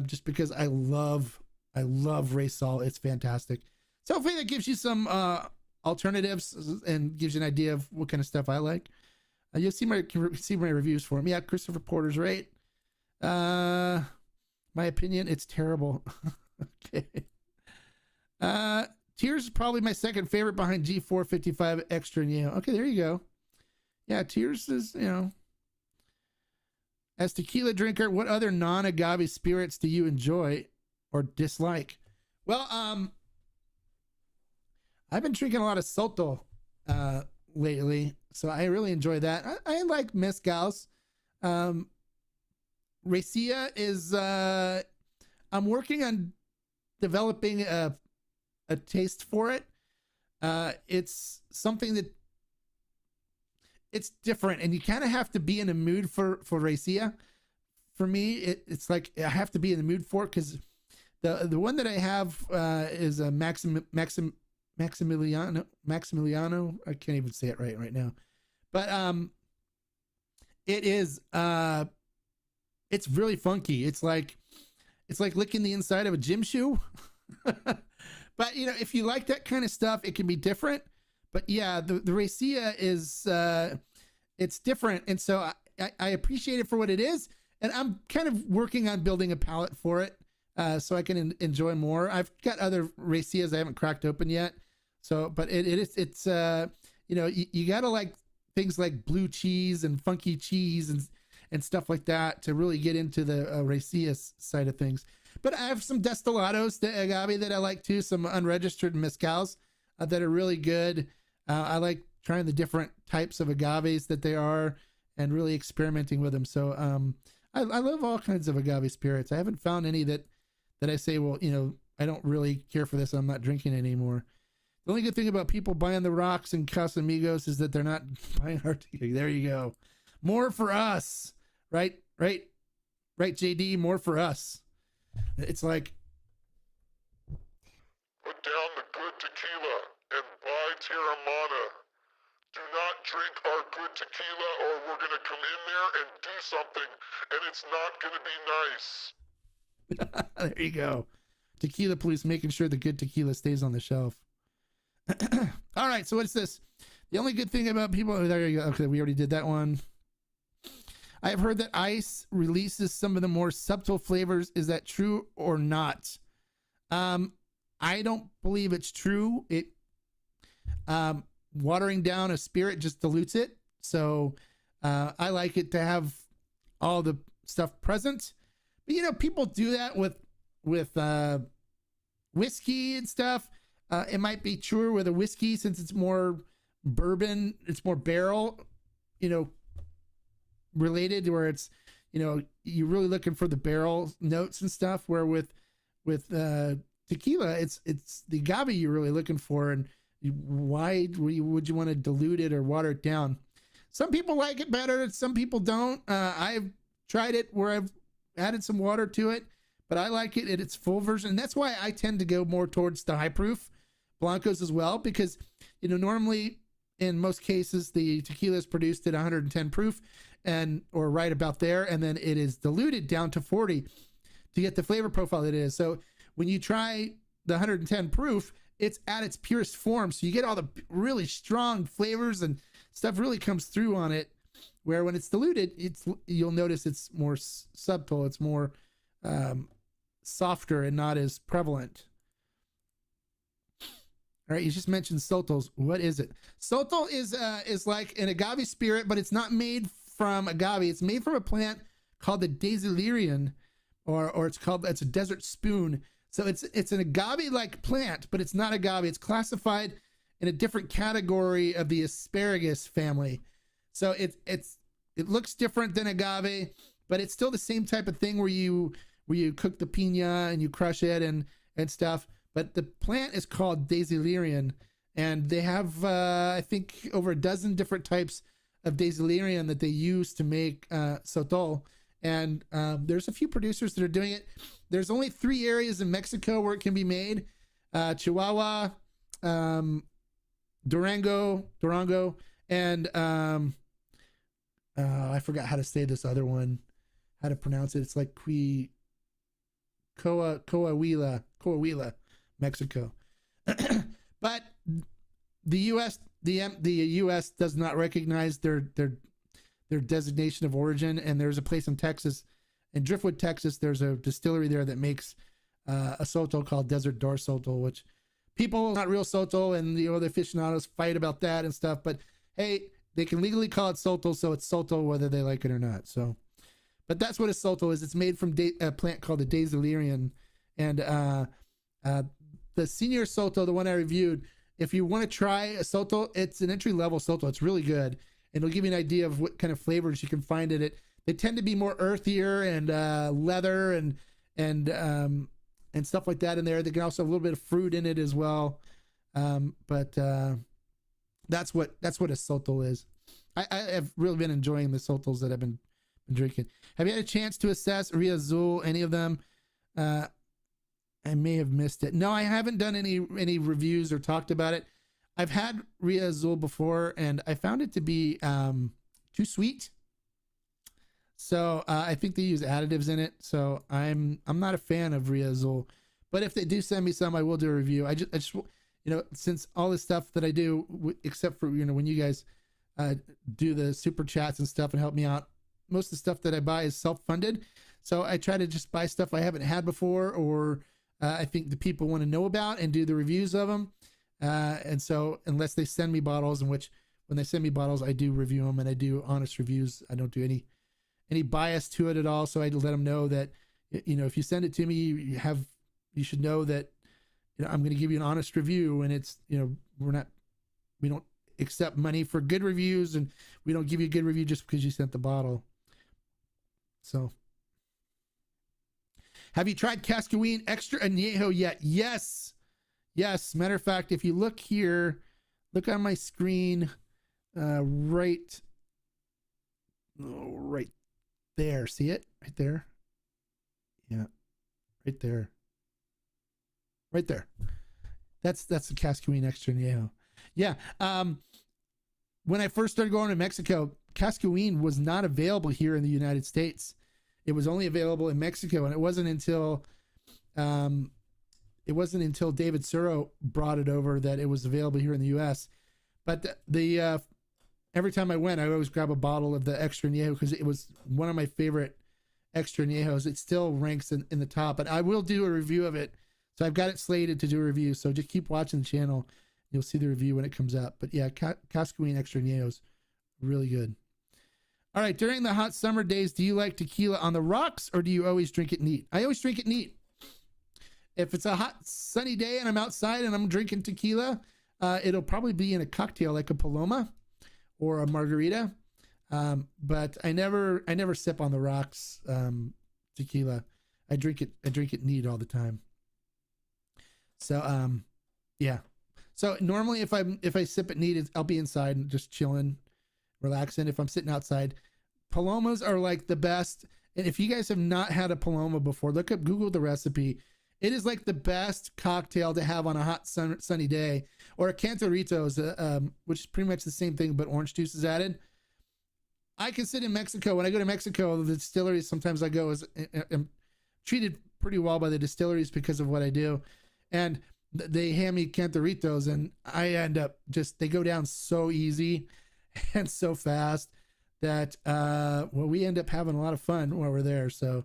just because I love Raicilla. It's fantastic. So hopefully that gives you some alternatives and gives you an idea of what kind of stuff I like. You'll see my reviews for them. Yeah, Christopher Porter's right. My opinion, it's terrible. Okay. Tears is probably my second favorite behind G455 Extra Añejo. Okay, there you go. Yeah, Tears is, you know. As tequila drinker, what other non-agave spirits do you enjoy or dislike? Well, I've been drinking a lot of sotol lately, so I really enjoy that. I like mezcals. Raicilla is I'm working on developing a taste for it. It's something that it's different, and you kind of have to be in a mood for Raicilla. For me, it's like I have to be in the mood for it, because the one that I have is a Maximiliano. I can't even say it right now, but it is it's really funky. It's like licking the inside of a gym shoe. But you know, if you like that kind of stuff, it can be different. But yeah, the Raicilla is it's different, and so I appreciate it for what it is, and I'm kind of working on building a palate for it, so I can enjoy more. I've got other Raicillas I haven't cracked open yet. So, but it's you know, you gotta like things like blue cheese and funky cheese and stuff like that to really get into the Raicilla side of things. But I have some destillados, the agave that I like too, some unregistered mezcals that are really good. I like trying the different types of agaves that they are and really experimenting with them. So I love all kinds of agave spirits. I haven't found any that I say, well, you know, I don't really care for this, I'm not drinking it anymore. The only good thing about people buying the rocks and Casamigos is that they're not buying our tequila. There you go. More for us, right? Right, JD, more for us. It's like, put down the good tequila and buy Terramana. Do not drink our good tequila or we're going to come in there and do something and it's not going to be nice. there you go. Tequila police making sure the good tequila stays on the shelf. All right, so what's this? The only good thing about people, oh, there you go. Okay, we already did that one. I have heard that ice releases some of the more subtle flavors. Is that true or not? I don't believe it's true. It watering down a spirit just dilutes it. So I like it to have all the stuff present. But you know, people do that with whiskey and stuff. It might be truer with a whiskey since it's more bourbon, it's more barrel, you know, related, where it's, you know, you're really looking for the barrel notes and stuff, where with tequila, it's the agave you're really looking for. And why would you want to dilute it or water it down? Some people like it better, some people don't. I've tried it where I've added some water to it, but I like it in its full version. And that's why I tend to go more towards the high proof blancos as well, because, you know, normally in most cases the tequila is produced at 110 proof or right about there, and then it is diluted down to 40 to get the flavor profile that it is. So when you try the 110 proof, it's at its purest form, so you get all the really strong flavors and stuff really comes through on it, where when it's diluted, you'll notice it's more subtle, it's more softer and not as prevalent. All right, you just mentioned sotols. What is it? Sotol is like an agave spirit, but it's not made from agave. It's made from a plant called the Daisylirion, or it's a desert spoon. So it's an agave-like plant, but it's not agave. It's classified in a different category of the asparagus family. So it looks different than agave, but it's still the same type of thing where you cook the piña and you crush it and stuff. But the plant is called Daisylirion, and they have I think over a dozen different types of Daisylirion that they use to make sotol. And there's a few producers that are doing it. There's only 3 areas in Mexico where it can be made: Chihuahua, Durango, and I forgot how to say this other one, how to pronounce it. It's like Coahuila, Mexico. But the U.S. the U.S. does not recognize their designation of origin, and there's a place in Texas, in Driftwood, Texas, there's a distillery there that makes a sotol called Desert Door Sotol, which people, not real sotol, and the aficionados fight about that and stuff, but hey, they can legally call it sotol, so it's sotol whether they like it or not. So, but that's what a sotol is. It's made from a plant called the Daisylirion, and the senior sotol, the one I reviewed, if you want to try a sotol, it's an entry-level sotol. It's really good, and it'll give you an idea of what kind of flavors you can find in it. They tend to be more earthier and leather and stuff like that in there. They can also have a little bit of fruit in it as well. But that's what a sotol is. I have really been enjoying the sotols that I've been drinking. Have you had a chance to assess Ria Azul, any of them? I may have missed it. No, I haven't done any reviews or talked about it. I've had Ria Azul before, and I found it to be too sweet. So I think they use additives in it. So I'm not a fan of Ria Azul. But if they do send me some, I will do a review. I just since all this stuff that I do, except for when you guys do the super chats and stuff and help me out, most of the stuff that I buy is self-funded. So I try to just buy stuff I haven't had before, or I think the people want to know about, and do the reviews of them. And so unless they send me bottles, in which when they send me bottles, I do review them and I do honest reviews. I don't do any bias to it at all. So I let them know that, you know, if you send it to me, you should know that, you know, I'm going to give you an honest review, and it's, you know, we don't accept money for good reviews, and we don't give you a good review just because you sent the bottle. So, have you tried Cascaween Extra Anejo yet? Yes. Matter of fact, if you look here, look on my screen, right there. See it right there? Yeah, right there. Right there. That's the Cascaween Extra Anejo. Yeah. When I first started going to Mexico, Cascaween was not available here in the United States. It was only available in Mexico, and it wasn't until David Suro brought it over that it was available here in the U.S. But the every time I went, I always grab a bottle of the Extra Anejo because it was one of my favorite Extra Añejos. It still ranks in the top, but I will do a review of it. So I've got it slated to do a review. So just keep watching the channel. You'll see the review when it comes up. But yeah, Cascaween Extra Añejos, really good. All right, during the hot summer days, do you like tequila on the rocks or do you always drink it neat? I always drink it neat. If it's a hot sunny day and I'm outside and I'm drinking tequila, it'll probably be in a cocktail like a Paloma or a Margarita. But I never sip on the rocks tequila. I drink it neat all the time. So yeah. So normally if I sip it neat, I'll be inside and just chilling, relaxing. If I'm sitting outside, Palomas are like the best. And if you guys have not had a Paloma before, Google the recipe. It is like the best cocktail to have on a hot sunny day. Or a Cantaritos, which is pretty much the same thing, but orange juice is added. I can sit in Mexico. When I go to Mexico, the distilleries, sometimes I go I'm treated pretty well by the distilleries because of what I do. And they hand me Cantaritos, and I end up they go down so easy and so fast that, we end up having a lot of fun while we're there. So,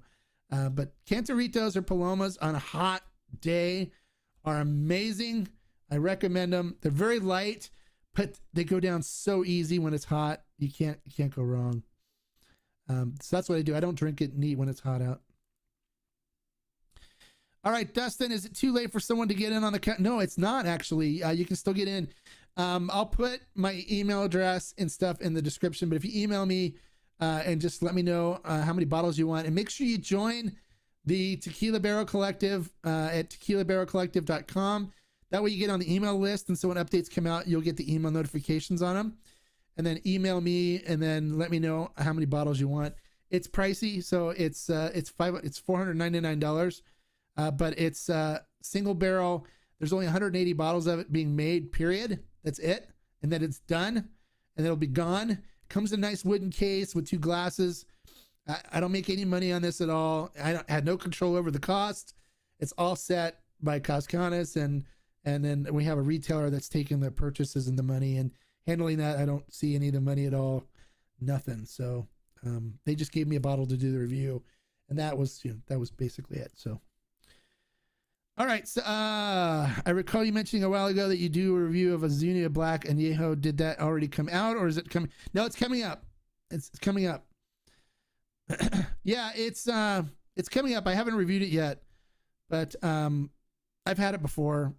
but Cantaritos or Palomas on a hot day are amazing. I recommend them. They're very light, but they go down so easy when it's hot. You can't go wrong. So that's what I do. I don't drink it neat when it's hot out. All right, Dustin, is it too late for someone to get in on the No, it's not actually. You can still get in. I'll put my email address and stuff in the description, but if you email me and just let me know how many bottles you want, and make sure you join the Tequila Barrel Collective at tequilabarrelcollective.com. That way you get on the email list, and so when updates come out, you'll get the email notifications on them. And then email me and then let me know how many bottles you want. It's pricey, so it's $499, but it's single barrel. There's only 180 bottles of it being made, period. That's it. And then it's done, and then it'll be gone. Comes in a nice wooden case with 2 glasses. I don't make any money on this at all. I had no control over the cost. It's all set by Cascanas, and then we have a retailer that's taking the purchases and the money and handling that. I don't see any of the money at all, nothing. So they just gave me a bottle to do the review, and that was basically it. So, all right. So I recall you mentioning a while ago that you do a review of Azuñia Black Anejo. Did that already come out, or is it coming? No, it's coming up. It's coming up. Yeah, it's coming up. I haven't reviewed it yet, but I've had it before.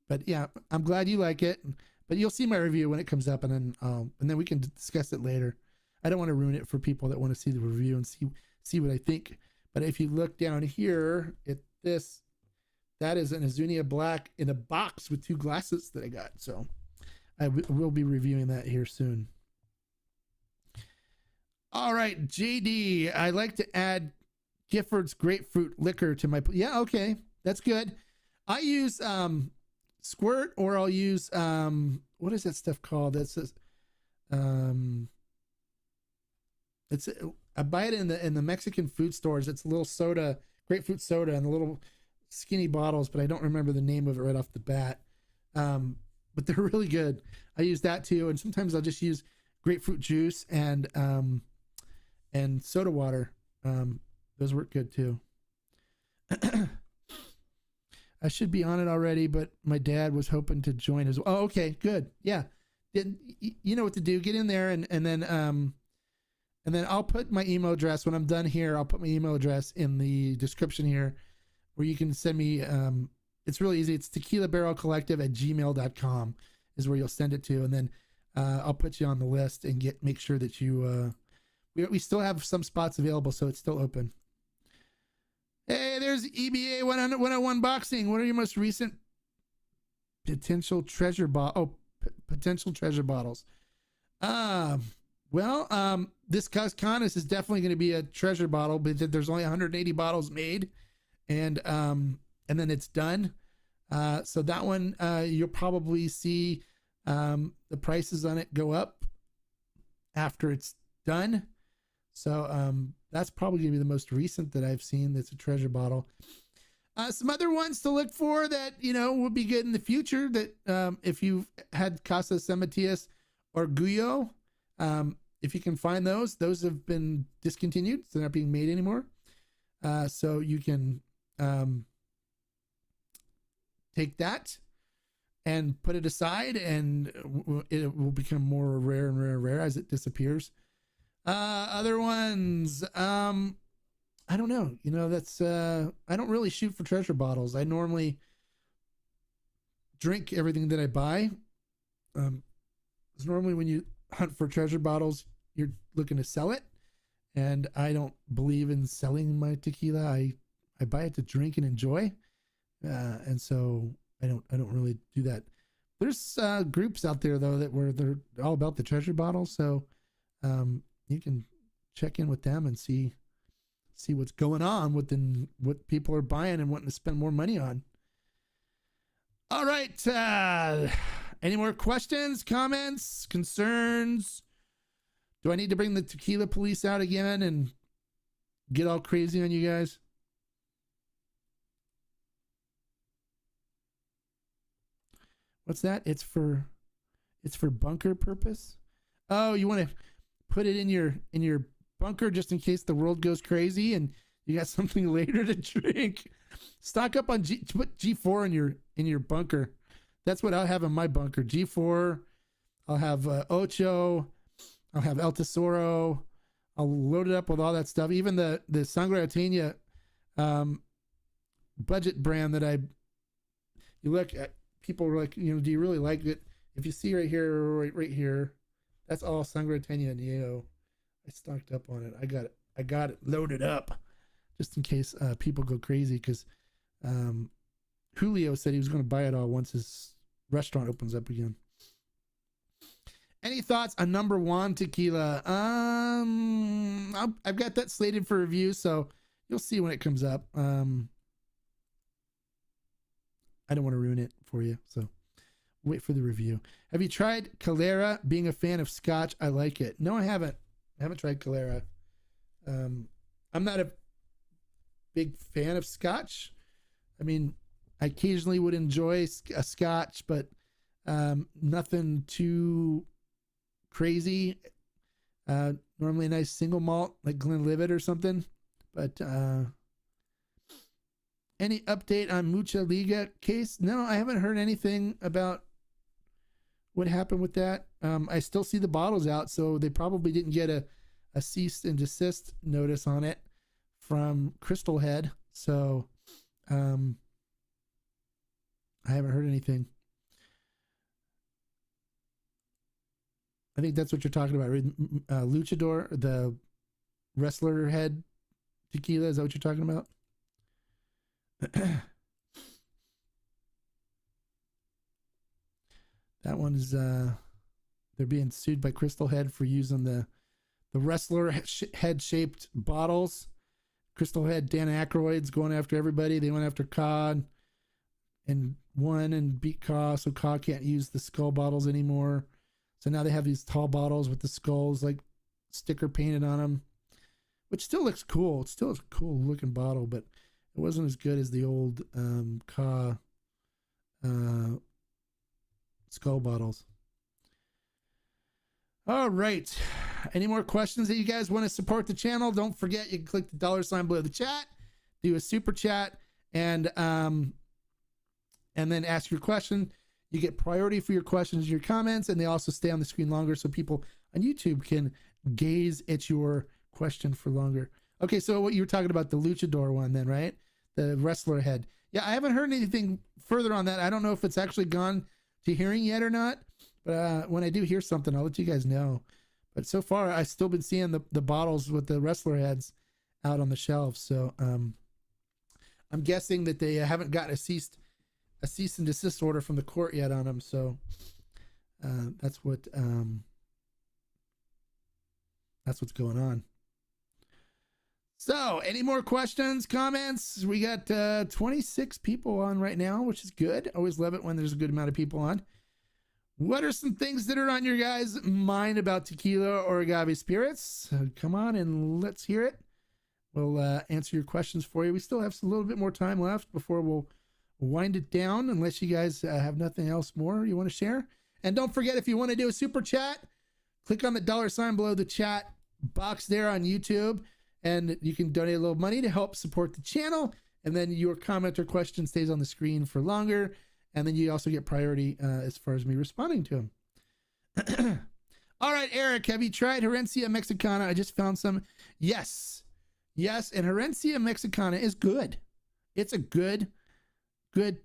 But yeah, I'm glad you like it. But you'll see my review when it comes up, and then we can discuss it later. I don't want to ruin it for people that want to see the review and see what I think. But if you look down here at this, that is an Azuñia Black in a box with 2 glasses that I got. So I will be reviewing that here soon. All right, JD, I like to add Gifford's grapefruit liquor to my. Yeah, okay, that's good. I use Squirt, or I'll use what is that stuff called? That says I buy it in the Mexican food stores. It's a little soda, grapefruit soda, in the little skinny bottles, but I don't remember the name of it right off the bat. But they're really good. I use that too, and sometimes I'll just use grapefruit juice and soda water. Those work good too. I should be on it already, but my dad was hoping to join as well. Oh, okay, good. Yeah. You know what to do. Get in there and then And then I'll put my email address when I'm done here. I'll put my email address in the description here where you can send me. It's really easy. It's tequilabarrelcollective@gmail.com is where you'll send it to. And then I'll put you on the list and make sure that you, we still have some spots available. So it's still open. Hey, there's EBA 101 Boxing. What are your most recent potential treasure potential treasure bottles? This Cascanas is definitely going to be a treasure bottle, but there's only 180 bottles made, and then it's done. So that one, you'll probably see the prices on it go up after it's done. So that's probably going to be the most recent that I've seen that's a treasure bottle. Some other ones to look for that, would be good in the future that if you've had Casa San Matias or Guyot, if you can find those have been discontinued. So they're not being made anymore. So you can take that and put it aside, and it will become more rare and rare as it disappears. Other ones, I don't know. That's I don't really shoot for treasure bottles. I normally drink everything that I buy. Because normally when you hunt for treasure bottles, you're looking to sell it, and I don't believe in selling my tequila. I buy it to drink and enjoy, and so I don't really do that. There's groups out there though where they're all about the treasure bottles, so you can check in with them and see what's going on within what people are buying and wanting to spend more money on. All right. Any more questions, comments, concerns? Do I need to bring the tequila police out again and get all crazy on you guys? What's that? It's for bunker purpose. Oh, you want to put it in your bunker just in case the world goes crazy and you got something later to drink. Stock up on put G4 in your bunker. That's what I'll have in my bunker. G4. I'll have Ocho. I'll have El Tesoro. I'll load it up with all that stuff. Even the Sangre Atena budget brand that you look at, people are like, do you really like it? If you see right here, that's all Sangre Atena and Neo. I stocked up on it. I got it loaded up just in case people go crazy, because Julio said he was going to buy it all once his restaurant opens up again. Any thoughts on number 1 tequila? I've got that slated for review, so you'll see when it comes up. I don't want to ruin it for you, so wait for the review. Have you tried Calera? Being a fan of Scotch, I like it. No, I haven't. I haven't tried Calera. I'm not a big fan of Scotch. I mean, I occasionally would enjoy a Scotch, but nothing too crazy. Normally a nice single malt like Glenlivet or something. But any update on Mucha Liga case? No, I haven't heard anything about what happened with that. I still see the bottles out, so they probably didn't get a cease and desist notice on it from Crystal Head. So I haven't heard anything. I think that's what you're talking about, right? Luchador, the wrestler head tequila. Is that what you're talking about? That one is they're being sued by Crystal Head for using the wrestler head shaped bottles. Crystal Head, Dan Aykroyd's going after everybody. They went after Ka and won and beat Ka, so Ka can't use the skull bottles anymore. So now they have these tall bottles with the skulls like sticker painted on them, which still looks cool. It's still a cool looking bottle, but it wasn't as good as the old Ka skull bottles. All right. Any more questions that you guys want to support the channel? Don't forget, you can click the $ below the chat, do a super chat, and then ask your question. You get priority for your questions and your comments, and they also stay on the screen longer so people on YouTube can gaze at your question for longer. Okay, so what you were talking about, the luchador one then, right? The wrestler head. Yeah, I haven't heard anything further on that. I don't know if it's actually gone to hearing yet or not, but when I do hear something, I'll let you guys know. But so far, I've still been seeing the bottles with the wrestler heads out on the shelves. So I'm guessing that they haven't got a cease and desist order from the court yet on them. So that's what's going on. So any more questions, comments? We got 26 people on right now, which is good. Always love it when there's a good amount of people on. What are some things that are on your guys' mind about tequila or agave spirits? Come on and let's hear it. We'll answer your questions for you. We still have a little bit more time left before we'll wind it down, unless you guys have nothing else more you want to share. And don't forget, if you want to do a super chat, click on the $ below the chat box there on YouTube, and you can donate a little money to help support the channel. And then your comment or question stays on the screen for longer. And then you also get priority as far as me responding to them. All right, Eric, have you tried Herencia Mexicana? I just found some. Yes. And Herencia Mexicana is good. It's a good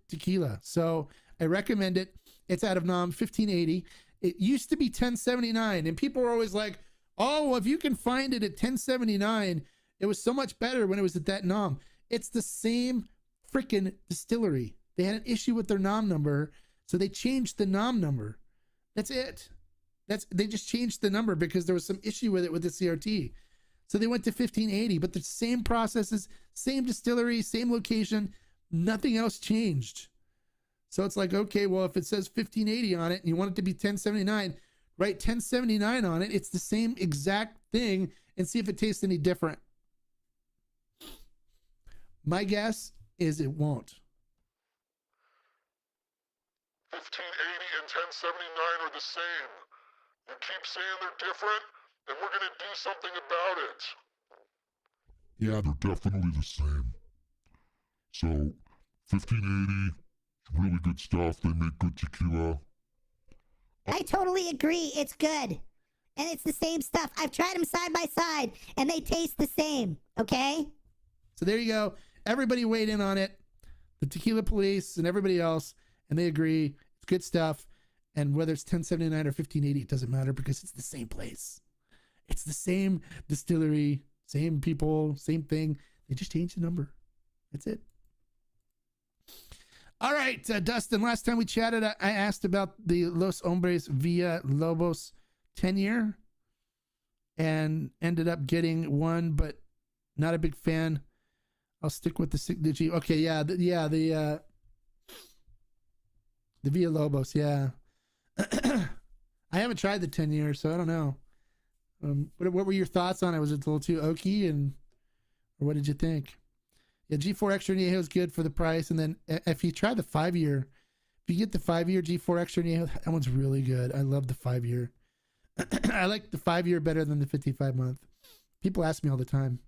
tequila. So I recommend it. It's out of NOM 1580. It used to be 1079, and people were always like, oh, well, if you can find it at 1079, it was so much better when it was at that NOM. It's the same freaking distillery. They had an issue with their NOM number, so they changed the NOM number. That's it. They just changed the number because there was some issue with it with the CRT. So they went to 1580, but the same processes, same distillery, same location, nothing else changed. So it's like, okay, well, if it says 1580 on it and you want it to be 1079, write 1079 on it. It's the same exact thing, and see if it tastes any different. My guess is it won't. 1580 and 1079 are the same. You keep saying they're different, and we're going to do something about it. Yeah, they're definitely the same. So, 1580, really good stuff. They make good tequila. I totally agree. It's good. And it's the same stuff. I've tried them side by side, and they taste the same. Okay? So there you go. Everybody weighed in on it. The tequila police and everybody else, and they agree. It's good stuff. And whether it's 1079 or 1580, it doesn't matter because it's the same place. It's the same distillery, same people, same thing. They just changed the number. That's it. All right, Dustin, last time we chatted, I asked about the Los Hombres Villa Lobos 10-year and ended up getting one, but not a big fan. I'll stick with the G. Okay, the Villa Lobos, yeah. I haven't tried the 10-year, so I don't know. What were your thoughts on it? Was it a little too oaky, or what did you think? Yeah, G4 Extra Anejo is good for the price, and then if you try the 5-year, if you get the 5-year G4 Extra Anejo, that one's really good. I love the 5-year. I like the 5-year better than the 55-month. People ask me all the time.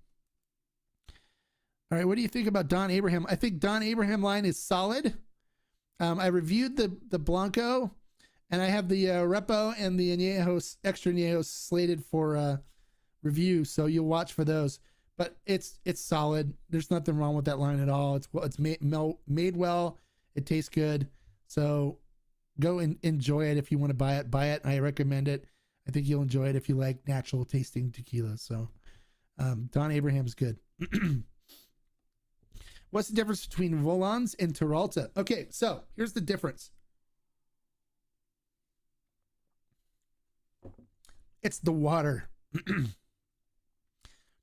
All right, what do you think about Don Abraham? I think Don Abraham line is solid. I reviewed the Blanco, and I have the Repo and the Anejo, Extra Anejo slated for review, so you'll watch for those. But it's solid. There's nothing wrong with that line at all. It's made well. It tastes good. So go and enjoy it if you want to buy it. Buy it. I recommend it. I think you'll enjoy it if you like natural tasting tequila. So Don Abraham is good. What's the difference between Volans and Terralta? Okay, so here's the difference. It's the water.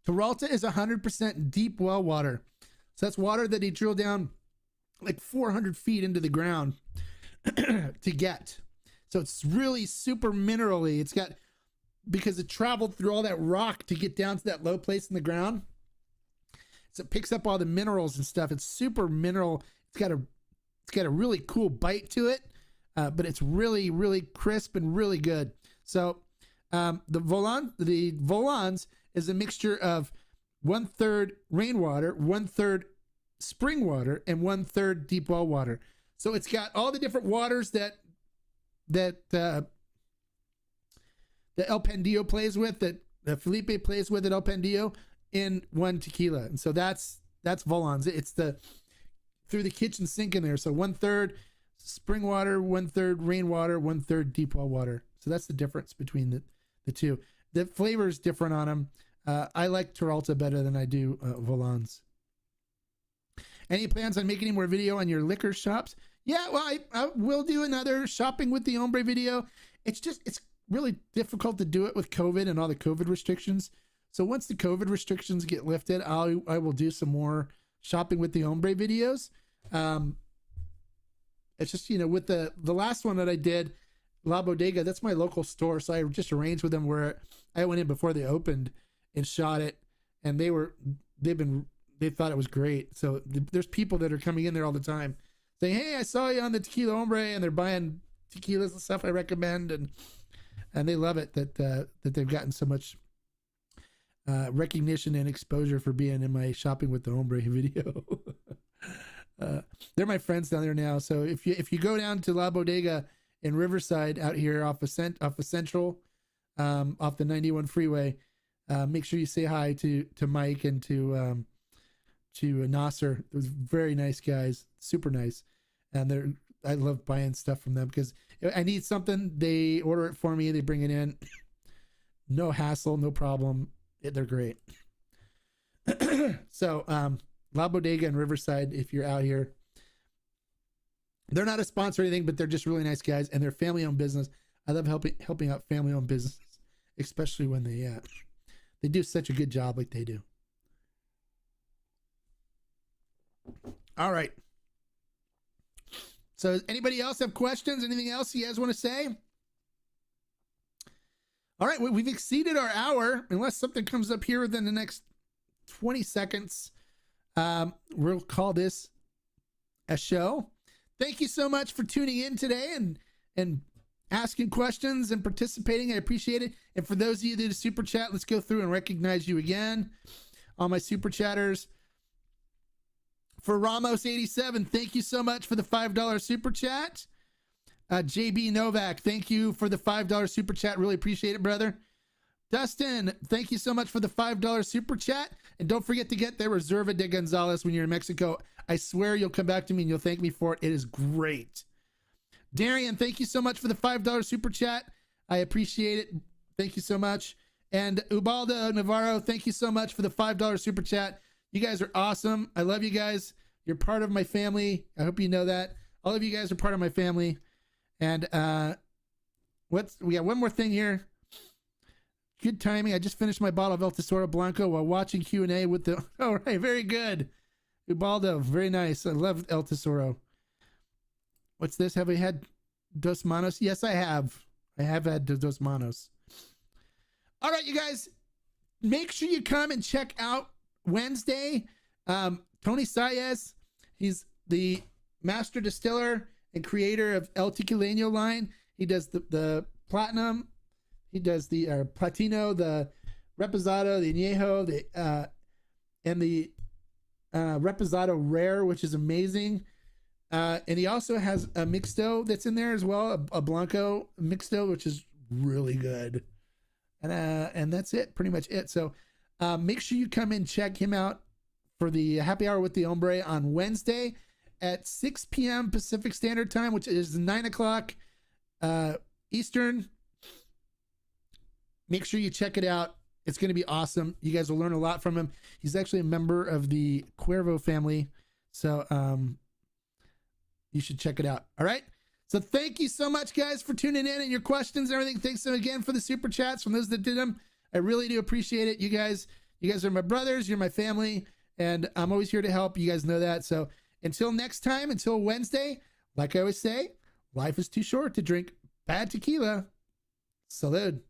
Terralta is 100% deep well water. So that's water that he drilled down like 400 feet into the ground to get. So it's really super minerally. It's got, because it traveled through all that rock to get down to that low place in the ground. So it picks up all the minerals and stuff. It's super mineral. It's got a really cool bite to it, but it's really, really crisp and really good. So the Volans is a mixture of 1/3 rainwater, 1/3 spring water, and 1/3 deep well water. So it's got all the different waters that that El Pandillo plays with, that Felipe plays with at El Pandillo, in one tequila. And so that's Volans. It's through the kitchen sink in there. So 1/3 spring water, 1/3 rainwater, 1/3 deep well water. So that's the difference between the two. The flavor is different on them. I like Peralta better than I do Volans. Any plans on making any more video on your liquor shops? Yeah, well, I will do another shopping with the Hombre video. It's really difficult to do it with COVID and all the COVID restrictions. So once the COVID restrictions get lifted, I will do some more shopping with the Hombre videos. It's just, with the last one that I did, La Bodega, that's my local store. So I just arranged with them where I went in before they opened and shot it. And they thought it was great. So there's people that are coming in there all the time saying, hey, I saw you on the Tequila Hombre, and they're buying tequilas and stuff I recommend. And they love it that they've gotten so much recognition and exposure for being in my shopping with the Hombre video. They're my friends down there now. So if you go down to La Bodega in Riverside out here off of Central, off the 91 freeway, make sure you say hi to Mike and to Nasser. Those very nice guys, super nice. And I love buying stuff from them because I need something. They order it for me. They bring it in. No hassle, no problem. They're great. So, La Bodega in Riverside, if you're out here. They're not a sponsor or anything, but they're just really nice guys, and they're family-owned business. I love helping out family-owned businesses, especially when they do such a good job like they do. All right. So does anybody else have questions? Anything else you guys want to say? All right, we've exceeded our hour. Unless something comes up here within the next 20 seconds, we'll call this a show. Thank you so much for tuning in today and asking questions and participating. I appreciate it. And for those of you that did a super chat, let's go through and recognize you again. All my super chatters. For Ramos87, thank you so much for the $5 super chat. JB Novak, thank you for the $5 super chat. Really appreciate it, brother. Dustin, thank you so much for the $5 super chat. And don't forget to get the Reserva de Gonzalez when you're in Mexico. I swear you'll come back to me and you'll thank me for it. It is great. Darian, thank you so much for the $5 super chat. I appreciate it. Thank you so much. And Ubaldo Navarro, thank you so much for the $5 super chat. You guys are awesome. I love you guys. You're part of my family. I hope you know that. All of you guys are part of my family. And we got one more thing here. Good timing. I just finished my bottle of El Tesoro Blanco while watching Q&A with the... All right, very good. Ubaldo, very nice. I love El Tesoro. What's this? Have we had Dos Manos? Yes, I have. I have had Dos Manos. All right, you guys. Make sure you come and check out Wednesday. Tony Saez, he's the master distiller and creator of El Tequileño line. He does the platinum, he does the platino, the reposado, the anejo, and the reposado rare, which is amazing. And he also has a mixto that's in there as well, a blanco mixto, which is really good. And that's it, pretty much it. So make sure you come and check him out for the happy hour with the Hombre on Wednesday at 6 p.m. Pacific Standard Time, which is 9 o'clock Eastern. Make sure you check it out. It's going to be awesome. You guys will learn a lot from him. He's actually a member of the Cuervo family. So you should check it out. All right. So thank you so much, guys, for tuning in and your questions and everything. Thanks again for the super chats from those that did them. I really do appreciate it. You guys are my brothers. You're my family. And I'm always here to help. You guys know that. So until next time, until Wednesday, like I always say, life is too short to drink bad tequila. Salud.